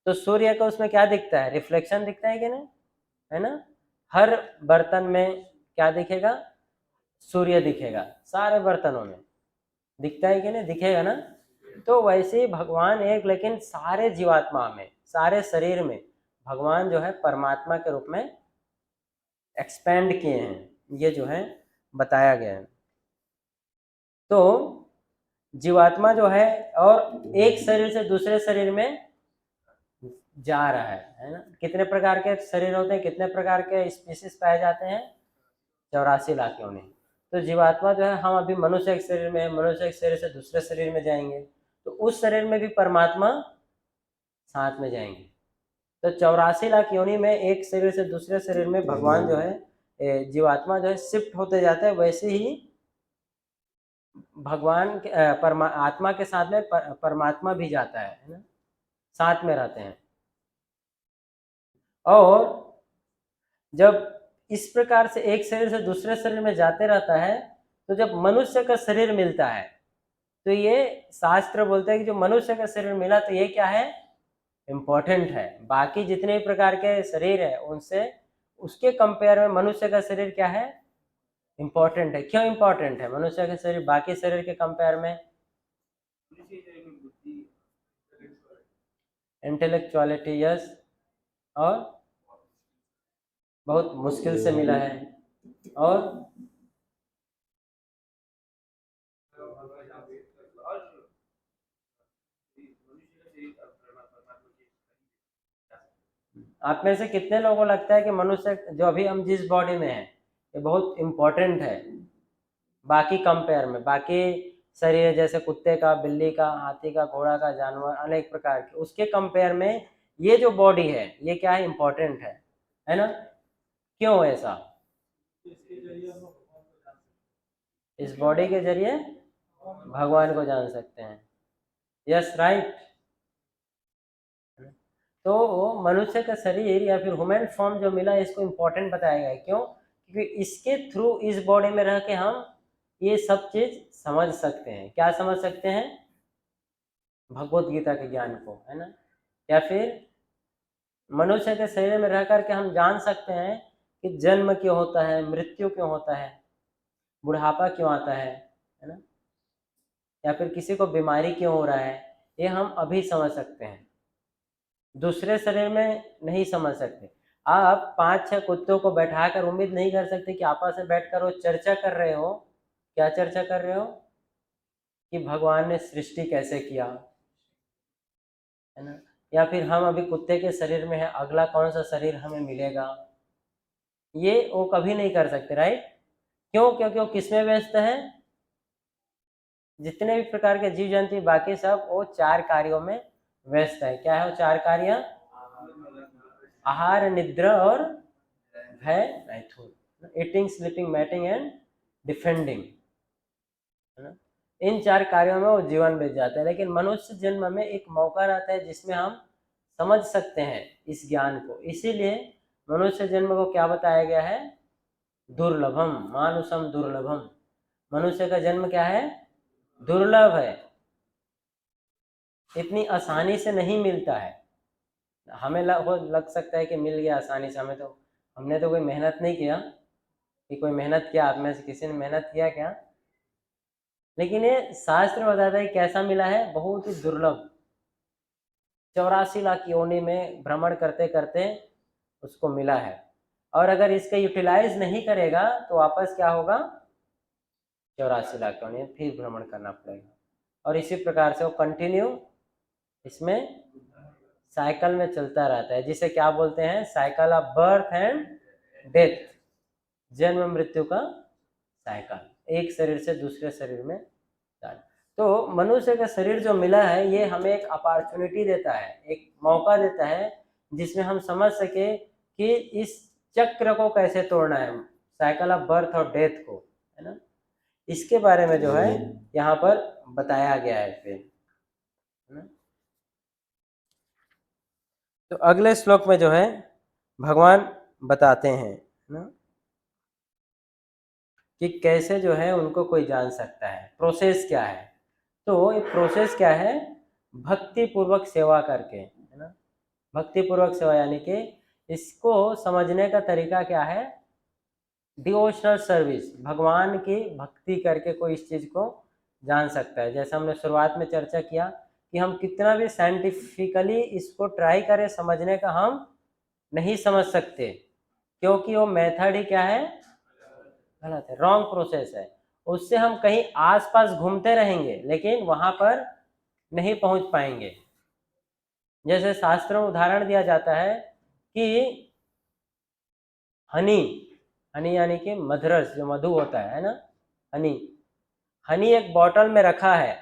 तो सूर्य का उसमें क्या दिखता है? रिफ्लेक्शन दिखता है कि नहीं, है ना। हर बर्तन में क्या दिखेगा? सूर्य दिखेगा, सारे बर्तनों में दिखता है कि नहीं, दिखेगा ना। तो वैसे ही भगवान एक, लेकिन सारे जीवात्मा में, सारे शरीर में भगवान जो है परमात्मा के रूप में एक्सपेंड किए हैं, ये जो है बताया गया है। तो जीवात्मा जो है और एक शरीर से दूसरे शरीर में जा रहा है ना। कितने प्रकार के शरीर होते हैं, कितने प्रकार के स्पीसीज पाए जाते हैं? 84 लाख योनि। तो जीवात्मा जो है, हम अभी मनुष्य के शरीर में, मनुष्य के शरीर से दूसरे शरीर में जाएंगे, तो उस शरीर में भी परमात्मा साथ में जाएंगे। तो 84 लाख योनि में एक शरीर से दूसरे शरीर में भगवान जो है, जीवात्मा जो है शिफ्ट होते जाते हैं। वैसे ही भगवान आत्मा के साथ में परमात्मा भी जाता है ना, साथ में रहते हैं। और जब इस प्रकार से एक शरीर से दूसरे शरीर में जाते रहता है, तो जब मनुष्य का शरीर मिलता है, तो ये शास्त्र बोलते हैं कि जो मनुष्य का शरीर मिला, तो ये क्या है? इम्पोर्टेंट है। बाकी जितने प्रकार के शरीर है उनसे, उसके कंपेयर में मनुष्य का शरीर क्या है? इम्पोर्टेंट है। क्यों इम्पोर्टेंट है मनुष्य का शरीर बाकी शरीर के कंपेयर में? Intellectuality, yes. और बहुत मुश्किल से मिला है। और आप में से कितने लोगों को लगता है कि मनुष्य जो अभी हम जिस बॉडी में है, ये बहुत इम्पोर्टेंट है बाकी कंपेयर में? बाकी शरीर जैसे कुत्ते का, बिल्ली का, हाथी का, घोड़ा का, जानवर अनेक प्रकार के, उसके कंपेयर में ये जो बॉडी है ये क्या है? इम्पोर्टेंट है ना। क्यों ऐसा? इस बॉडी के जरिए भगवान को जान सकते हैं, यस, राइट। तो मनुष्य का शरीर या फिर ह्यूमन फॉर्म जो मिला, इसको इम्पोर्टेंट बताया गया है। क्यों? क्योंकि इसके थ्रू, इस बॉडी में रह के हम ये सब चीज समझ सकते हैं। क्या समझ सकते हैं? भगवत गीता के ज्ञान को, है ना। या फिर मनुष्य के शरीर में रह करके हम जान सकते हैं कि जन्म क्यों होता है, मृत्यु क्यों होता है, बुढ़ापा क्यों आता है ना, या फिर किसी को बीमारी क्यों हो रहा है, ये हम अभी समझ सकते हैं, दूसरे शरीर में नहीं समझ सकते। आप 5-6 कुत्तों को बैठाकर उम्मीद नहीं कर सकते कि आपस में बैठकर वो चर्चा कर रहे हो। क्या चर्चा कर रहे हो? कि भगवान ने सृष्टि कैसे किया, है ना। या फिर हम अभी कुत्ते के शरीर में है, अगला कौन सा शरीर हमें मिलेगा, ये वो कभी नहीं कर सकते, राइट। क्यों? क्योंकि वो किसमें व्यस्त है? जितने भी प्रकार के जीव जंतु बाकी सब वो 4 कार्यों में व्यस्त है। क्या है वो 4 कार्य? आहार, निद्रा और भय मैथुन, eating, sleeping, mating and defending, है ना। इन 4 कार्यों में वो जीवन बीत जाता है। लेकिन मनुष्य जन्म में एक मौका रहता है जिसमें हम समझ सकते हैं इस ज्ञान को। इसीलिए मनुष्य जन्म को क्या बताया गया है? दुर्लभम, मानुषम दुर्लभम। मनुष्य का जन्म क्या है? दुर्लभ है, इतनी आसानी से नहीं मिलता है। हमें लग सकता है कि मिल गया आसानी से, हमें तो, हमने तो कोई मेहनत नहीं किया। कि कोई मेहनत किया, आप में से किसी ने मेहनत किया क्या? लेकिन ये शास्त्र बताता है कैसा मिला है, बहुत ही दुर्लभ। 84 लाख योनि में भ्रमण करते करते उसको मिला है। और अगर इसका यूटिलाइज नहीं करेगा तो वापस क्या होगा? 84 लाख योनि फिर भ्रमण करना पड़ेगा। और इसी प्रकार से वो कंटिन्यू इसमें साइकिल में चलता रहता है, जिसे क्या बोलते हैं? Cycle of birth and death, जन्म मृत्यु का साइकिल, एक शरीर से दूसरे शरीर में जाना। तो मनुष्य का शरीर जो मिला है ये हमें एक अपॉर्चुनिटी देता है, एक मौका देता है जिसमें हम समझ सके कि इस चक्र को कैसे तोड़ना है, साइकिल ऑफ बर्थ और डेथ को, है ना। इसके बारे में जो है यहाँ पर बताया गया है फिर, है ना। तो अगले श्लोक में जो है भगवान बताते हैं ना कि कैसे जो है उनको कोई जान सकता है, प्रोसेस क्या है। तो ये प्रोसेस क्या है? भक्ति पूर्वक सेवा करके, है ना। भक्ति पूर्वक सेवा यानी कि इसको समझने का तरीका क्या है? डिवोशनल सर्विस, भगवान की भक्ति करके कोई इस चीज़ को जान सकता है। जैसे हमने शुरुआत में चर्चा किया कि हम कितना भी साइंटिफिकली इसको ट्राई करें समझने का, हम नहीं समझ सकते, क्योंकि वो मेथड ही क्या है? गलत है, रॉन्ग प्रोसेस है। उससे हम कहीं आसपास घूमते रहेंगे लेकिन वहां पर नहीं पहुंच पाएंगे। जैसे शास्त्रों में उदाहरण दिया जाता है कि हनी, हनी यानी कि मधरस, जो मधु होता है ना, हनी, हनी एक बॉटल में रखा है,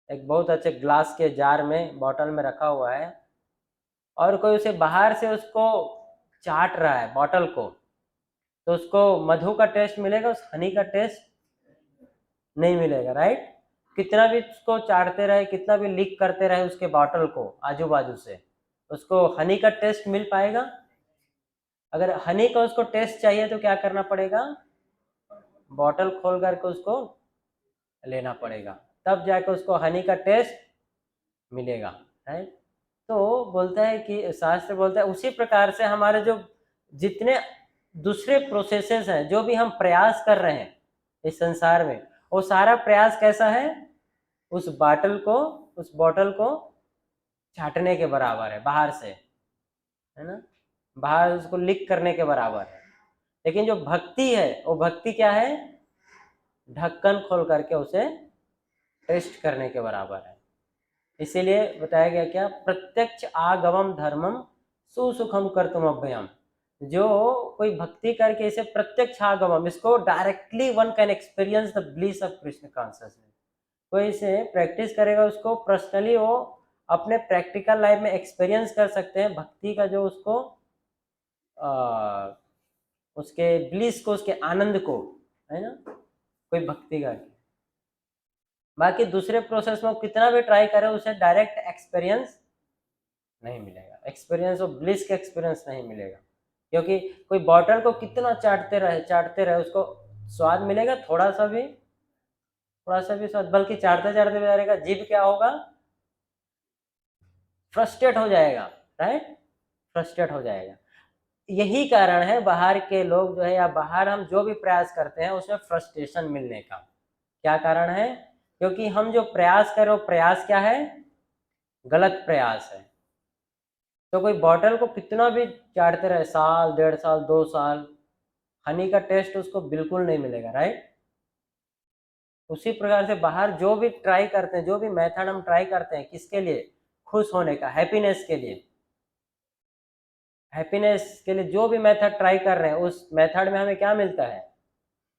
एक बहुत अच्छे ग्लास के जार में बॉटल में रखा हुआ है, और कोई उसे बाहर से उसको चाट रहा है बॉटल को, तो उसको मधु का टेस्ट मिलेगा, उस हनी का टेस्ट नहीं मिलेगा, राइट। कितना भी उसको चाटते रहे, कितना भी लीक करते रहे उसके बॉटल को आजू बाजू से, उसको हनी का टेस्ट मिल पाएगा? अगर हनी का उसको टेस्ट चाहिए तो क्या करना पड़ेगा? बॉटल खोल करके उसको लेना पड़ेगा, तब जाकर उसको हनी का टेस्ट मिलेगा, राइट। तो बोलता है कि शास्त्र बोलता है उसी प्रकार से हमारे जो जितने दूसरे प्रोसेसेस हैं, जो भी हम प्रयास कर रहे हैं इस संसार में, वो सारा प्रयास कैसा है? उस बॉटल को छाटने के बराबर है बाहर से, है ना, बाहर उसको लीक करने के बराबर है। लेकिन जो भक्ति है, वो भक्ति क्या है? ढक्कन खोल करके उसे टेस्ट करने के बराबर है। इसीलिए बताया गया क्या? प्रत्यक्ष आगमम धर्मम सुसुखम कर्तुम अभ्यम। जो कोई भक्ति करके इसे प्रत्यक्ष आगमम, इसको directly one can experience the bliss of Krishna consciousness. कोई इसे प्रैक्टिस करेगा, उसको पर्सनली वो अपने प्रैक्टिकल लाइफ में एक्सपीरियंस कर सकते हैं भक्ति का, जो उसको उसके ब्लिस को, उसके आनंद को, है ना, कोई भक्ति करके। बाकी दूसरे प्रोसेस में कितना भी ट्राई करे उसे डायरेक्ट एक्सपीरियंस नहीं मिलेगा, एक्सपीरियंस और ब्लिस का एक्सपीरियंस नहीं मिलेगा। क्योंकि कोई बॉटल को कितना चाटते रहे उसको स्वाद मिलेगा थोड़ा सा भी स्वाद, बल्कि चाटते चाटते बेचारे का जीभ क्या होगा, फ्रस्ट्रेट हो जाएगा, राइट, फ्रस्ट्रेट हो जाएगा। यही कारण है बाहर के लोग जो है या बाहर हम जो भी प्रयास करते हैं उसमें फ्रस्ट्रेशन मिलने का। क्या कारण है? क्योंकि हम जो प्रयास कर रहे हो, प्रयास क्या है, गलत प्रयास है। तो कोई बॉटल को कितना भी चाटते रहे, साल, 1.5 साल, 2 साल, हनी का टेस्ट उसको बिल्कुल नहीं मिलेगा, राइट। उसी प्रकार से बाहर जो भी ट्राई करते हैं, जो भी मेथड हम ट्राई करते हैं, किसके लिए, खुश होने का, हैप्पीनेस के लिए, हैप्पीनेस के लिए जो भी मेथड ट्राई कर रहे हैं, उस मेथड में हमें क्या मिलता है,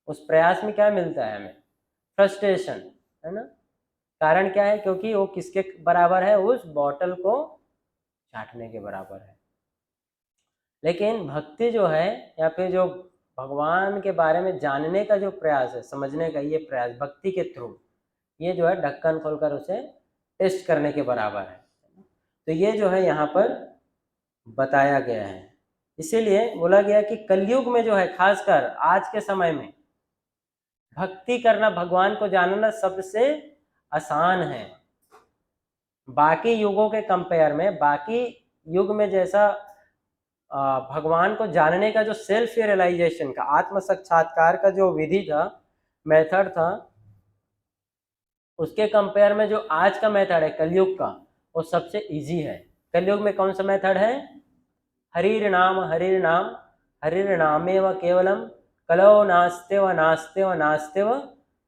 उस प्रयास में क्या मिलता है हमें, फ्रस्ट्रेशन, है ना। कारण क्या है, क्योंकि वो किसके बराबर है, उस बॉटल को चाटने के बराबर है। लेकिन भक्ति जो है, या फिर जो भगवान के बारे में जानने का जो प्रयास है, समझने का ये प्रयास भक्ति के थ्रू, ये जो है ढक्कन खोलकर उसे टेस्ट करने के बराबर है। तो ये जो है यहाँ पर बताया गया है। इसीलिए बोला गया कि कलयुग में जो है, खासकर आज के समय में, भक्ति करना, भगवान को जानना सबसे आसान है। बाकी युगों के कंपेयर में, बाकी युग में जैसा भगवान को जानने का जो सेल्फ रियलाइजेशन का, आत्म साक्षात्कार का जो विधि था, मेथड था, उसके कंपेयर में जो आज का मेथड है कलयुग का, वो सबसे इजी है। कलयुग में कौन सा मेथड है, हरिर नाम हरिर नाम, हरिर नामेव केवलम, कलो नास्तेव नास्तेव नास्तेव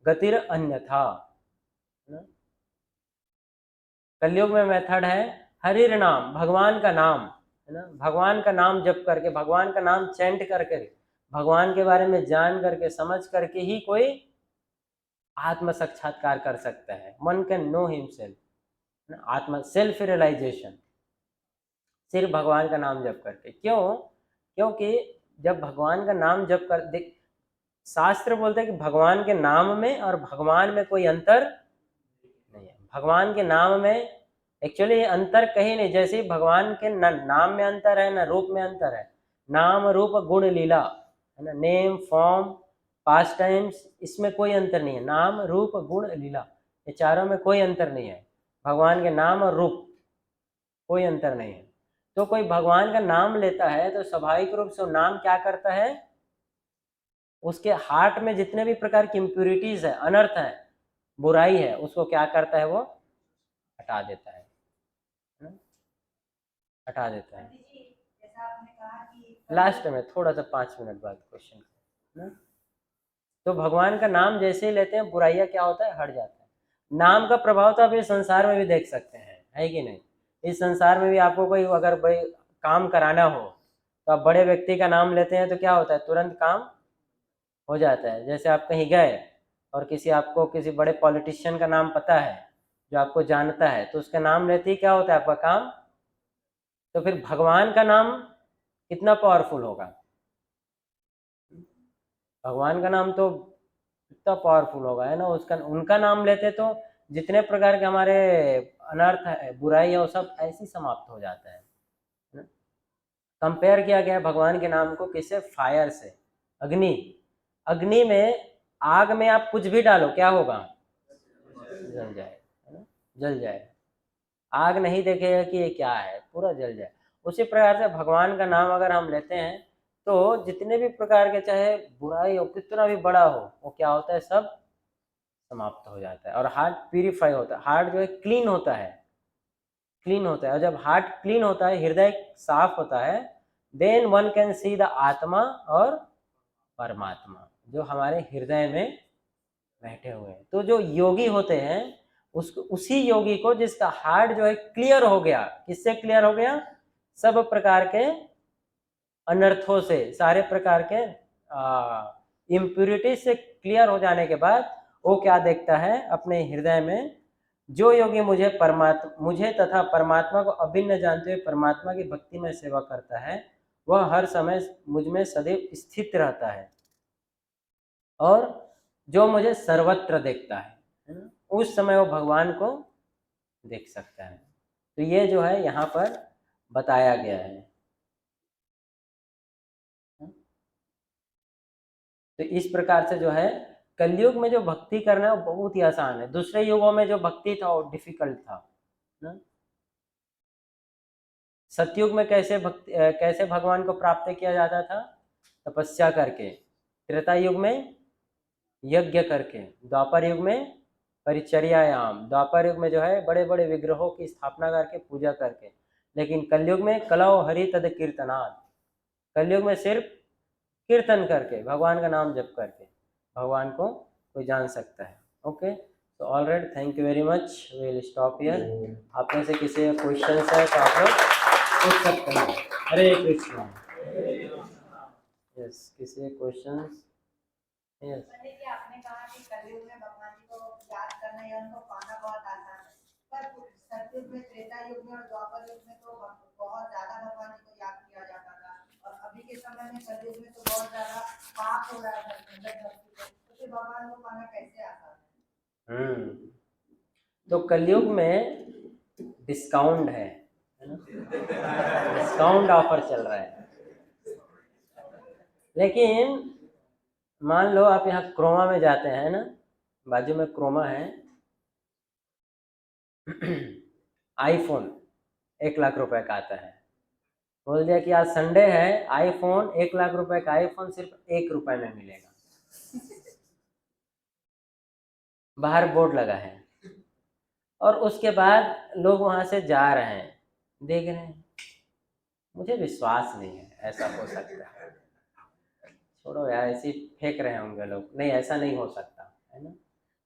गतिर अन्यथा। कलयुग में मेथड है हरिर नाम, भगवान का नाम, है ना, भगवान का नाम जप करके, भगवान का नाम चैंट करके, भगवान के बारे में जान करके, समझ करके ही कोई आत्म साक्षात्कार कर सकता है। वन कैन नो हिमसेल्फ, आत्मा सेल्फ रियलाइजेशन सिर्फ भगवान का नाम जप करके। क्यों? क्योंकि जब भगवान का नाम जप कर देख, शास्त्र बोलते हैं कि भगवान के नाम में और भगवान में कोई अंतर नहीं है। भगवान के नाम में एक्चुअली अंतर कहीं नहीं, जैसे भगवान के न नाम में अंतर है, न रूप में अंतर है। नाम रूप गुण लीला, है ना, नेम फॉर्म पास्ट टाइम्स, इसमें कोई अंतर नहीं है। नाम रूप गुण लीला, ये चारों में कोई अंतर नहीं है। भगवान के नाम और रूप कोई अंतर नहीं है। तो कोई भगवान का नाम लेता है तो स्वाभाविक रूप से वो नाम क्या करता है, उसके हार्ट में जितने भी प्रकार की इम्प्यूरिटीज है, अनर्थ है, बुराई है, उसको क्या करता है, वो हटा देता है, हटा देता है। लास्ट में थोड़ा सा 5 मिनट बाद क्वेश्चन। तो भगवान का नाम जैसे ही लेते हैं, बुराइयां क्या होता है, हट जाता है। नाम का प्रभाव तो आप इस संसार में भी देख सकते हैं, है कि नहीं। इस संसार में भी आपको कोई अगर भाई काम कराना हो, तो आप बड़े व्यक्ति का नाम लेते हैं तो क्या होता है, तुरंत काम हो जाता है। जैसे आप कहीं गए और आपको किसी बड़े पॉलिटिशियन का नाम पता है, जो आपको जानता है, तो उसका नाम लेते ही क्या होता है, आपका काम। तो फिर भगवान का नाम कितना पावरफुल होगा, भगवान का नाम तो कितना पावरफुल होगा, है ना। उसका, उनका नाम लेते तो जितने प्रकार के हमारे अनर्थ है, बुराई है, वो सब ऐसे ही समाप्त हो जाता है। कंपेयर किया गया है भगवान के नाम को किससे, फायर से, अग्नि। अग्नि में, आग में आप कुछ भी डालो, क्या होगा, जल जाए, है ना, जल जाए। आग नहीं देखेगा कि ये क्या है, पूरा जल जाए। उसी प्रकार से भगवान का नाम अगर हम लेते हैं, तो जितने भी प्रकार के, चाहे बुराई हो, कितना भी बड़ा हो, वो क्या होता है, सब समाप्त हो जाता है। और हार्ट प्यूरिफाई होता है, हार्ट जो है क्लीन होता है, क्लीन होता है। और जब हार्ट क्लीन होता है, हृदय साफ होता है, then one can see the atma और परमात्मा जो हमारे हृदय में बैठे हुए हैं। तो जो योगी होते हैं, उसको, उसी योगी को जिसका हार्ट जो है क्लियर हो गया, किससे क्लियर हो गया, सब प्रकार के अनर्थों से, सारे प्रकार के इम्प्यूरिटी से क्लियर हो जाने के बाद वो क्या देखता है अपने हृदय में, जो योगी मुझे तथा परमात्मा को अभिन्न जानते हुए परमात्मा की भक्ति में सेवा करता है, वह हर समय मुझ में सदैव स्थित रहता है और जो मुझे सर्वत्र देखता है ना, उस समय वो भगवान को देख सकता है। तो ये जो है यहाँ पर बताया गया है। तो इस प्रकार से जो है कलयुग में जो भक्ति करना है वो बहुत ही आसान है। दूसरे युगों में जो भक्ति था वो डिफिकल्ट था ना। सतयुग में कैसे भगवान को प्राप्त किया जाता था? तपस्या करके। त्रेता युग में यज्ञ करके। द्वापर युग में परिचर्यायाम। द्वापर युग में जो है बड़े बड़े विग्रहों की स्थापना करके, पूजा करके। लेकिन कलयुग में कलौ हरि तद कीर्तनात्। कलयुग में सिर्फ कीर्तन करके, भगवान का नाम जप करके भगवान को कोई जान सकता है। ओके, तो all right, thank you very much, we will stop here. आप में से किसी का क्वेश्चन है तो आप लोग पूछ सकते हैं। हरे कृष्ण। यस, किसी के क्वेश्चंस? यस। आपने कहा कि कलयुग में भगवान जी को याद करना या उनको पाना बहुत आसान है, पर सतयुग में, त्रेता युग में और द्वापर युग में तो बहुत ज्यादा भगवान जी को याद किया जाता था, और अभी के समय में कलयुग में तो बहुत ज्यादा पाप हो रहा है धरती पे, तो फिर भगवान को पाना कैसे आसान है? तो कलयुग में डिस्काउंट है ना, डिस्काउंट ऑफर चल रहा है। लेकिन मान लो आप यहाँ क्रोमा में जाते हैं ना, बाजू में क्रोमा है, आईफोन 1 लाख रुपए का आता है। बोल दिया कि आज संडे है, आईफोन 1 लाख रुपए का आईफोन सिर्फ 1 रुपए में मिलेगा। बाहर बोर्ड लगा है, और उसके बाद लोग वहां से जा रहे हैं, देख रहे हैं। मुझे विश्वास नहीं है ऐसा हो सकता है। छोड़ो यार, ऐसे ही फेंक रहे होंगे लोग, नहीं ऐसा नहीं हो सकता है ना।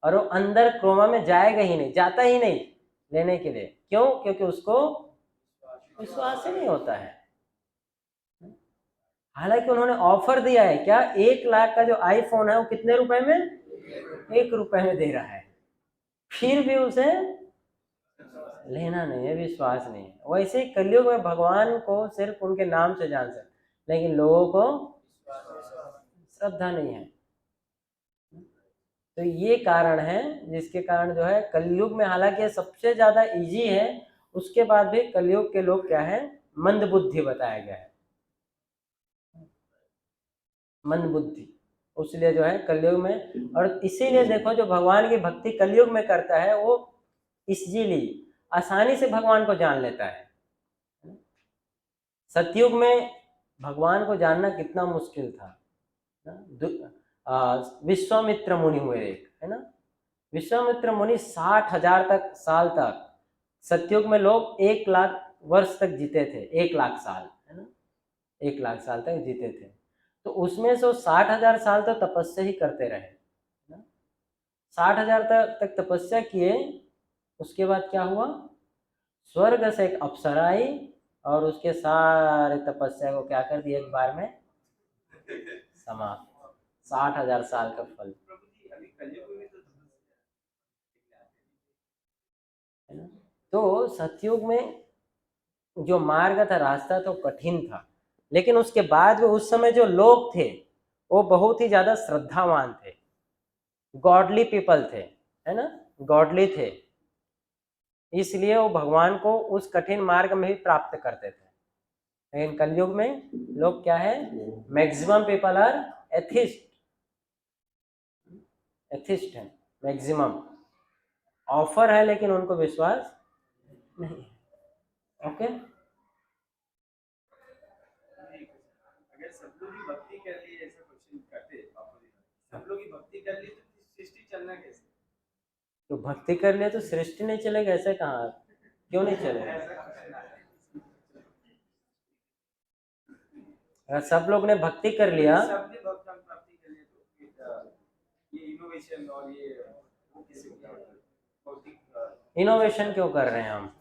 और वो अंदर क्रोमा में जाएगा ही नहीं, जाता ही नहीं लेने के लिए। क्यों? क्योंकि उसको विश्वास ही नहीं होता है। हालांकि उन्होंने ऑफर दिया है क्या, 1 लाख का जो आईफोन है वो कितने रुपए में? 1 रुपए में दे रहा है, फिर भी उसे लेना नहीं है, विश्वास नहीं है। वैसे ही कलयुग में भगवान को सिर्फ उनके नाम से जान सकते, लेकिन लोगों को श्रद्धा नहीं है। तो ये कारण है जिसके कारण जो है कलयुग में, हालांकि ये सबसे ज्यादा इजी है, उसके बाद भी कलयुग के लोग क्या है, मंद बुद्धि बताया गया है, मंद बुद्धि। उसलिए जो है कलयुग में, और इसीलिए देखो जो भगवान की भक्ति कलयुग में करता है वो इजीली, आसानी से भगवान को जान लेता है। सतयुग में भगवान को जानना कितना मुश्किल था। विश्वामित्र मुनि हुए एक, है ना। विश्वामित्र मुनि 60,000 साल तक, सतयुग में लोग 1 लाख वर्ष तक जीते थे, 1 लाख साल, है ना, 1 लाख साल तक जीते थे। तो उसमें से 60,000 साल तो तपस्या ही करते रहे ना, 60,000 तक तपस्या किए। उसके बाद क्या हुआ, स्वर्ग से एक अप्सरा आई और उसके सारे तपस्या को क्या कर दिया, एक बार में समाप्त। 60,000 साल का फल, है ना। तो सतयुग में जो मार्ग था, रास्ता तो कठिन था, लेकिन उसके बाद में उस समय जो लोग थे वो बहुत ही ज्यादा श्रद्धावान थे, गॉडली पीपल थे, है ना, गॉडली थे। इसलिए वो भगवान को उस कठिन मार्ग में ही प्राप्त करते थे। लेकिन कलयुग में लोग क्या है, maximum people are atheist, atheist है मैक्सिमम। ऑफर है लेकिन उनको विश्वास नहीं है। ओके, अगर सब लोग ही भक्ति कर लिए, ऐसा क्वेश्चन करते, सब लोग ही भक्ति कर लिए तो सृष्टि चलना कैसे? तो भक्ति कर लिया तो सृष्टि नहीं चलेगा, ऐसे कहाँ, क्यों नहीं चलेगा? अगर सब लोग ने भक्ति कर लिया, सबने भगवान प्राप्ति कर लिए तो ये इनोवेशन और ये इनोवेशन क्यों कर रहे हैं हम?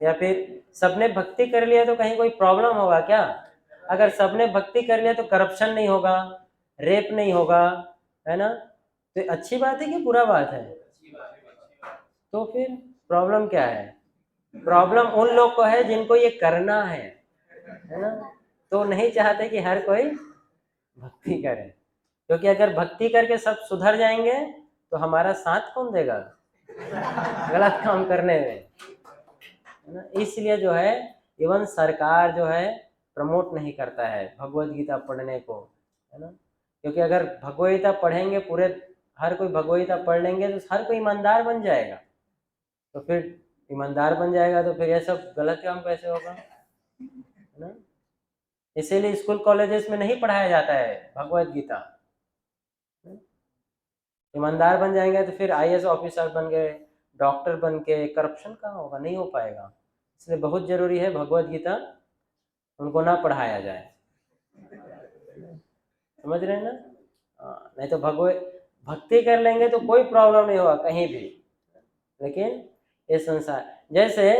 या फिर सबने भक्ति कर लिया तो कहीं कोई प्रॉब्लम होगा क्या? अगर सबने भक्ति कर लिया तो करप्शन नहीं होगा, रेप नहीं होगा, है ना। तो अच्छी बात है कि बुरा बात है? तो फिर प्रॉब्लम क्या है? प्रॉब्लम उन लोग को है जिनको ये करना है ना। तो नहीं चाहते कि हर कोई भक्ति करे, क्योंकि अगर भक्ति करके सब सुधर जाएंगे तो हमारा साथ कौन देगा गलत काम करने में, है ना। इसलिए जो है इवन सरकार जो है प्रमोट नहीं करता है भगवत गीता पढ़ने को, है ना। क्योंकि अगर भगवद गीता पढ़ेंगे पूरे, हर कोई भगवद गीता पढ़ लेंगे तो हर कोई ईमानदार बन जाएगा। तो फिर ईमानदार बन जाएगा तो फिर ये सब गलत काम कैसे होगा, है ना। इसीलिए स्कूल कॉलेजेस में नहीं पढ़ाया जाता है भगवद गीता। ईमानदार बन जाएंगे तो फिर आईएएस ऑफिसर बन गए, डॉक्टर बन के करप्शन कहाँ होगा, नहीं हो पाएगा। इसलिए बहुत जरूरी है भगवद गीता उनको ना पढ़ाया जाए, समझ रहे हैं ना। नहीं तो भक्ति कर लेंगे तो कोई प्रॉब्लम नहीं होगा कहीं भी। लेकिन ये संसार, जैसे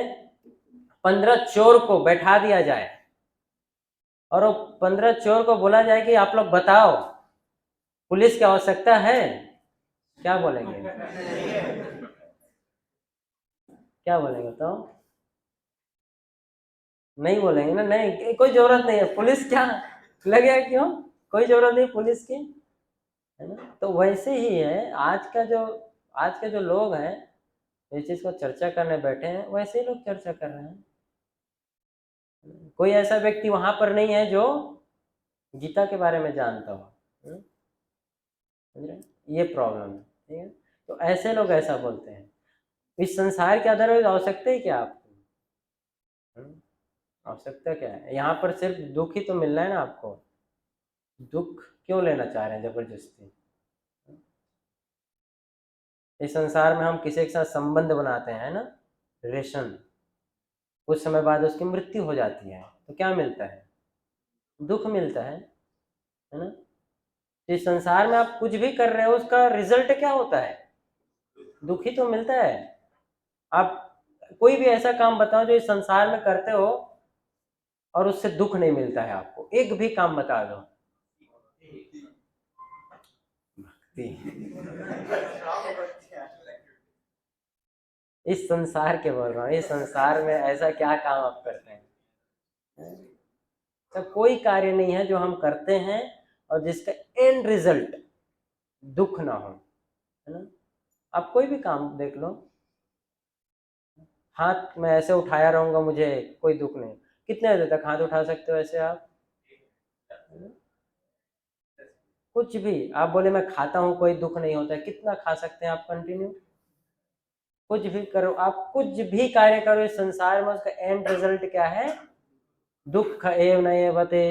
15 चोर को बैठा दिया जाए और वो 15 चोर को बोला जाए कि आप लोग बताओ पुलिस की आवश्यकता है, क्या बोलेंगे, क्या बोलेंगे तो नहीं बोलेंगे ना, नहीं कोई जरूरत नहीं है पुलिस, क्या लगेगा, क्यों कोई जरूरत नहीं पुलिस की, है ना। तो वैसे ही है आज के जो लोग हैं इस चीज को चर्चा करने बैठे हैं, वैसे ही लोग चर्चा कर रहे हैं। कोई ऐसा व्यक्ति वहां पर नहीं है जो गीता के बारे में जानता हो, समझ रहे हैं? ये प्रॉब्लम है, ठीक है। तो ऐसे लोग ऐसा बोलते हैं। इस संसार के अदरवाइज आवश्यकता ही क्या आपको, आवश्यकता क्या है, यहाँ पर सिर्फ दुख ही तो मिल रहा है ना आपको, दुख क्यों लेना चाह रहे हैं जबरदस्ती। इस संसार में हम किसी के साथ संबंध बनाते हैं ना, रिलेशन, कुछ समय बाद उसकी मृत्यु हो जाती है तो क्या मिलता है, दुख मिलता है ना। इस संसार में आप कुछ भी कर रहे हो उसका रिजल्ट क्या होता है, दुख ही तो मिलता है। आप कोई भी ऐसा काम बताओ जो इस संसार में करते हो और उससे दुख नहीं मिलता है आपको, एक भी काम बता दो। भक्ति, इस संसार के बोल रहा हूँ, इस संसार में ऐसा क्या काम आप करते हैं, तो कोई कार्य नहीं है जो हम करते हैं और जिसका एंड रिजल्ट दुख ना हो, है ना। आप कोई भी काम देख लो, हाथ में ऐसे उठाया रहूंगा मुझे कोई दुख नहीं, कितने देर तक हाथ उठा सकते हो ऐसे आप, कुछ भी आप बोले मैं खाता हूँ कोई दुख नहीं होता है, कितना खा सकते हैं आप कंटिन्यू, कुछ भी करो आप, कुछ भी कार्य करो इस संसार में उसका एंड रिजल्ट क्या है, दुख एव नएवते,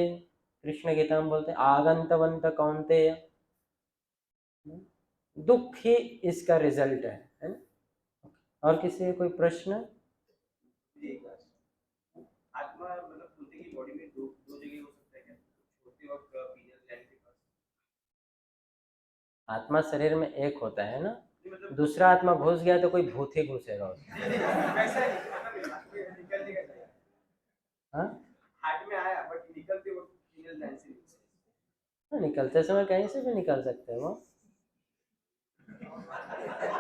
कृष्ण गीता में बोलते हैं आगंतवंत कौन्तेय, दुख ही इसका रिजल्ट है ना। और किसी का कोई प्रश्न, आत्मा मतलब कुत्ते की बॉडी में दो जगह हो सकता है क्या, छोटे वक्त पीरियड लाइन के पास, आत्मा शरीर में एक होता है ना, मतलब दूसरा आत्मा घुस गया तो कोई भूत ही घुसेगा उसमें। वैसा ही मतलब निकलने का चाहिए, हाँ हार्ट में आया बट निकलते वक्त पीरियड लाइन से निकलते समय कहीं से भी निकल सकते हैं वो,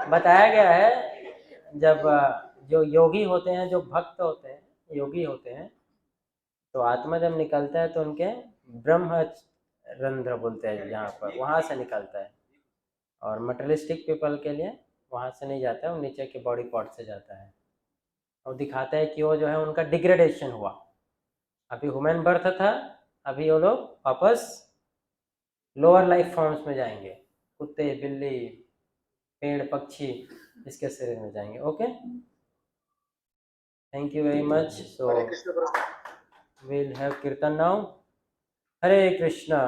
बताया गया है। जब जो योगी होते हैं, जो भक्त होते हैं, योगी होते हैं, तो आत्मा जब निकलता है तो उनके ब्रह्म रंध्र बोलते हैं यहाँ पर, वहां से निकलता है। और मटेरियलिस्टिक पीपल के लिए वहां से नहीं जाता है, वो नीचे के बॉडी पार्ट से जाता है और दिखाता है कि वो जो है उनका डिग्रेडेशन हुआ, अभी ह्यूमन बर्थ था, अभी वो लोग वापस लोअर लाइफ फॉर्म्स में जाएंगे, कुत्ते बिल्ली पेड़ पक्षी इसके शरीर में जाएंगे। Okay, thank you very much. So we'll have kirtan now. Hare Krishna.